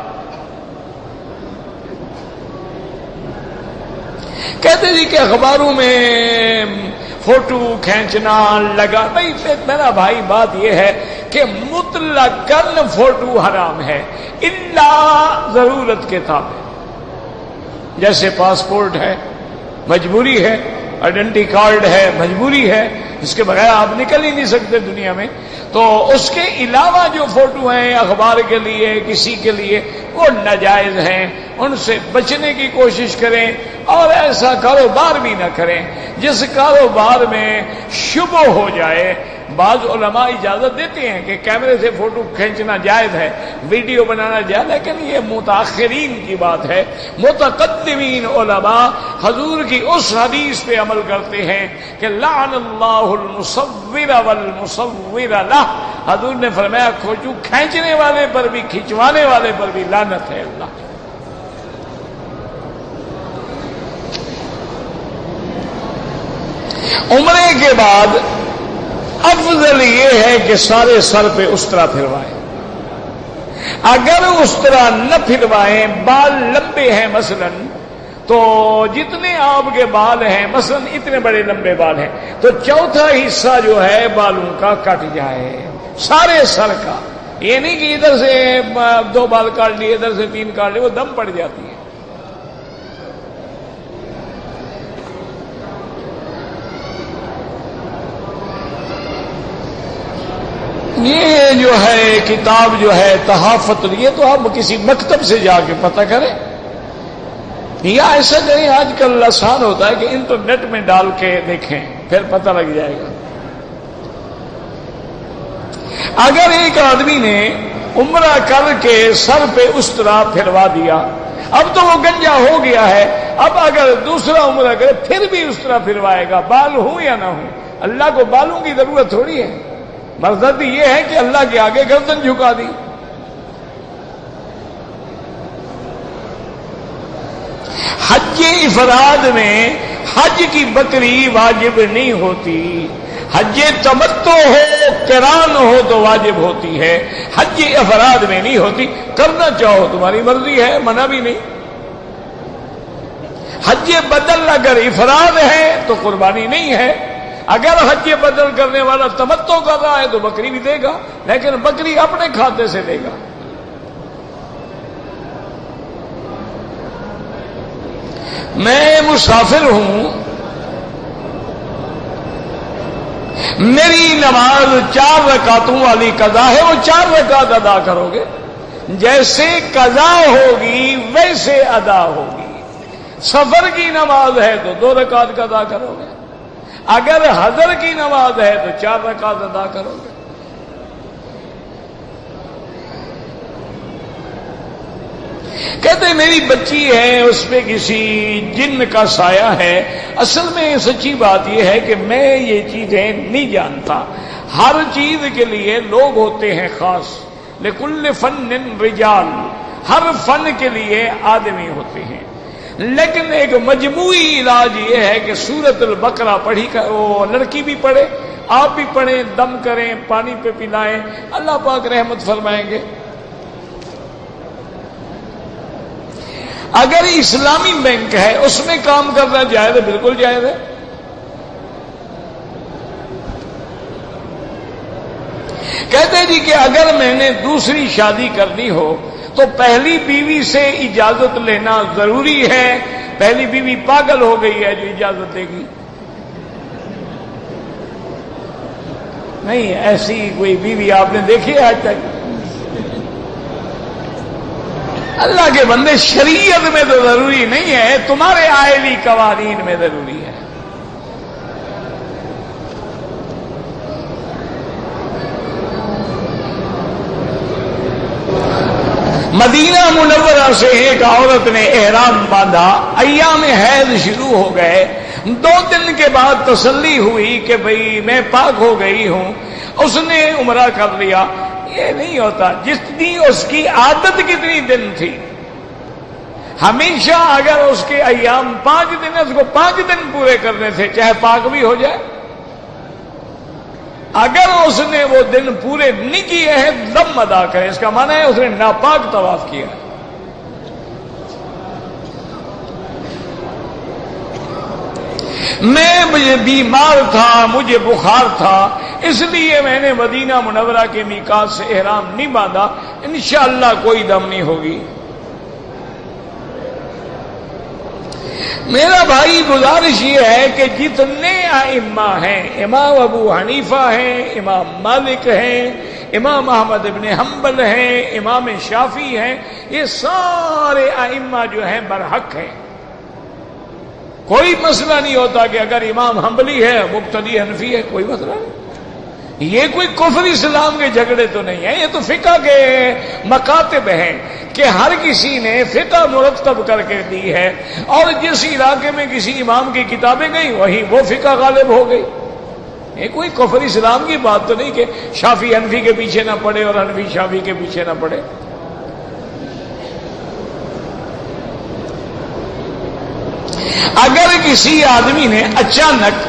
کہتے جی کہ اخباروں میں فوٹو کھینچنا لگا، بھائی میرا بھائی بات یہ ہے کہ مطلقاً فوٹو حرام ہے الا ضرورت کے تابع، جیسے پاسپورٹ ہے مجبوری ہے، آئیڈینٹی کارڈ ہے مجبوری ہے، اس کے بغیر آپ نکل ہی نہیں سکتے دنیا میں، تو اس کے علاوہ جو فوٹو ہیں اخبار کے لیے کسی کے لیے وہ ناجائز ہیں، ان سے بچنے کی کوشش کریں، اور ایسا کاروبار بھی نہ کریں جس کاروبار میں شبہ ہو جائے۔ بعض علماء اجازت دیتے ہیں کہ کیمرے سے فوٹو کھینچنا جائز ہے، ویڈیو بنانا جائز، لیکن یہ متاخرین کی بات ہے۔ متقدمین علماء حضور کی اس حدیث پہ عمل کرتے ہیں کہ لعن اللہ المصور والمصور لہ، حضور نے فرمایا فوٹو کھینچنے والے پر بھی کھنچوانے والے پر بھی لعنت ہے اللہ۔ عمرے کے بعد افضل یہ ہے کہ سارے سر پہ استرا پھروائیں، اگر استرا نہ پھروائیں، بال لمبے ہیں مثلا تو جتنے آپ کے بال ہیں مثلا اتنے بڑے لمبے بال ہیں تو چوتھا حصہ جو ہے بالوں کا کٹ جائے سارے سر کا. یہ نہیں کہ ادھر سے 2 بال کاٹ لیے ادھر سے 3 کاٹ لیے وہ دم پڑ جاتی ہے. یہ جو ہے کتاب جو ہے تحافت، یہ تو آپ کسی مکتب سے جا کے پتہ کریں یا ایسا کریں. آج کل آسان ہوتا ہے کہ انٹرنیٹ میں ڈال کے دیکھیں پھر پتہ لگ جائے گا. اگر ایک آدمی نے عمرہ کر کے سر پہ اس طرح پھروا دیا، اب تو وہ گنجا ہو گیا ہے، اب اگر دوسرا عمرہ کرے پھر بھی اس طرح پھروائے گا، بال ہوں یا نہ ہوں. اللہ کو بالوں کی ضرورت تھوڑی ہے، مقصد یہ ہے کہ اللہ کے آگے گردن جھکا دی. حج افراد میں حج کی بکری واجب نہیں ہوتی. حج تمتع ہو قران ہو تو واجب ہوتی ہے، حج افراد میں نہیں ہوتی. کرنا چاہو تمہاری مرضی ہے، منع بھی نہیں. حج بدل اگر افراد ہے تو قربانی نہیں ہے. اگر حج بدل کرنے والا تمتع کر رہا ہے تو بکری بھی دے گا، لیکن بکری اپنے کھاتے سے دے گا. میں مسافر ہوں، میری نماز 4 رکعتوں والی قضا ہے، وہ 4 رکعت ادا کرو گے. جیسے قضا ہوگی ویسے ادا ہوگی. سفر کی نماز ہے تو 2 رکعت قضا کرو گے، اگر حضر کی نماز ہے تو 4 رکعت ادا کرو گے. کہتے میری بچی ہے، اس پہ کسی جن کا سایہ ہے. اصل میں سچی بات یہ ہے کہ میں یہ چیزیں نہیں جانتا. ہر چیز کے لیے لوگ ہوتے ہیں خاص، لکل فن رجال، ہر فن کے لیے آدمی ہوتے ہیں. لیکن ایک مجموعی علاج یہ ہے کہ سورۃ البقرہ پڑھی، وہ لڑکی بھی پڑھے، آپ بھی پڑھیں، دم کریں، پانی پہ پلائیں، اللہ پاک رحمت فرمائیں گے. اگر اسلامی بینک ہے اس میں کام کرنا جائز ہے، بالکل جائز ہے. کہتے جی کہ اگر میں نے دوسری شادی کرنی ہو تو پہلی بیوی سے اجازت لینا ضروری ہے. پہلی بیوی پاگل ہو گئی ہے جو اجازت دے گی؟ نہیں، ایسی کوئی بیوی آپ نے دیکھی ہے آج تک؟ اللہ کے بندے، شریعت میں تو ضروری نہیں ہے، تمہارے آئلی قوانین میں ضروری ہے. مدینہ منورہ سے ایک عورت نے احرام باندھا، ایام حیض شروع ہو گئے. 2 دن کے بعد تسلی ہوئی کہ بھئی میں پاک ہو گئی ہوں، اس نے عمرہ کر لیا. یہ نہیں ہوتا. جتنی اس کی عادت کتنی دن تھی، ہمیشہ اگر اس کے ایام 5 دن، اس کو 5 دن پورے کرنے تھے، چاہے پاک بھی ہو جائے. اگر اس نے وہ دن پورے نہیں کیے ہیں دم ادا کرے، اس کا معنی ہے اس نے ناپاک طواف کیا. میں بیمار تھا، مجھے بخار تھا، اس لیے میں نے مدینہ منورہ کے میقات سے احرام نہیں باندھا. انشاءاللہ کوئی دم نہیں ہوگی. میرا بھائی گزارش یہ ہے کہ جتنے ائمہ ہیں، امام ابو حنیفہ ہیں، امام مالک ہیں، امام احمد ابن حنبل ہیں، امام شافعی ہیں، یہ سارے ائمہ جو ہیں برحق ہیں. کوئی مسئلہ نہیں ہوتا کہ اگر امام حنبلی ہے مبتدی حنفی ہے، کوئی مسئلہ نہیں. یہ کوئی کفر اسلام کے جھگڑے تو نہیں ہیں، یہ تو فقہ کے مکاتب ہیں کہ ہر کسی نے فقہ مرتب کر کے دی ہے، اور جس علاقے میں کسی امام کی کتابیں گئیں وہی وہ فقہ غالب ہو گئی. یہ کوئی کفر اسلام کی بات تو نہیں کہ شافعی حنفی کے پیچھے نہ پڑے اور حنفی شافعی کے پیچھے نہ پڑے. اگر کسی آدمی نے اچانک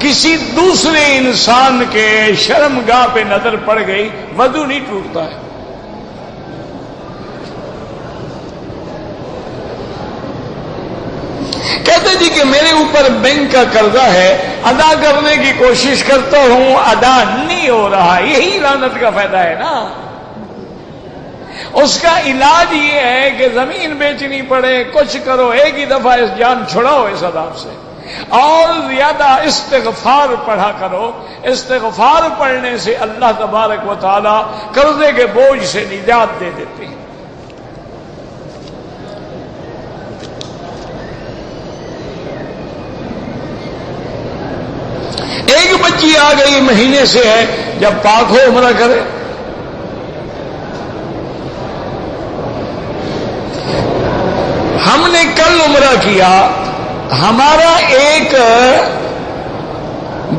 کسی دوسرے انسان کے شرمگاہ پہ نظر پڑ گئی، وضو نہیں ٹوٹتا ہے. اگر بینک کا قرضہ ہے ادا کرنے کی کوشش کرتا ہوں ادا نہیں ہو رہا، یہی لعنت کا فائدہ ہے نا۔ اس کا علاج یہ ہے کہ زمین بیچنی پڑے، کچھ کرو، ایک ہی دفعہ اس جان چھڑاؤ اس عذاب سے، اور زیادہ استغفار پڑھا کرو۔ استغفار پڑھنے سے اللہ تبارک و تعالی قرضے کے بوجھ سے نجات دے دیتے ہیں۔ ایک بچی آ گئی، مہینے سے ہے، جب پاک ہو عمرہ کرے۔ ہم نے کل عمرہ کیا، ہمارا ایک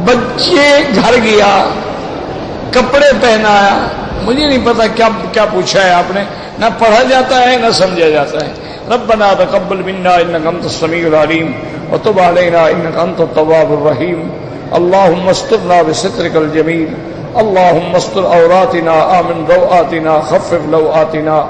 بچے گھر گیا، کپڑے پہنایا، مجھے نہیں پتا کیا پوچھا ہے آپ نے، نہ پڑھا جاتا ہے نہ سمجھا جاتا ہے۔ ربنا تقبل منا انك انت السميع العليم وتب علينا انك انت التواب الرحيم اللهم استرنا بسترك الجميل اللهم استر عوراتنا آمن روآتنا خفف لوآتنا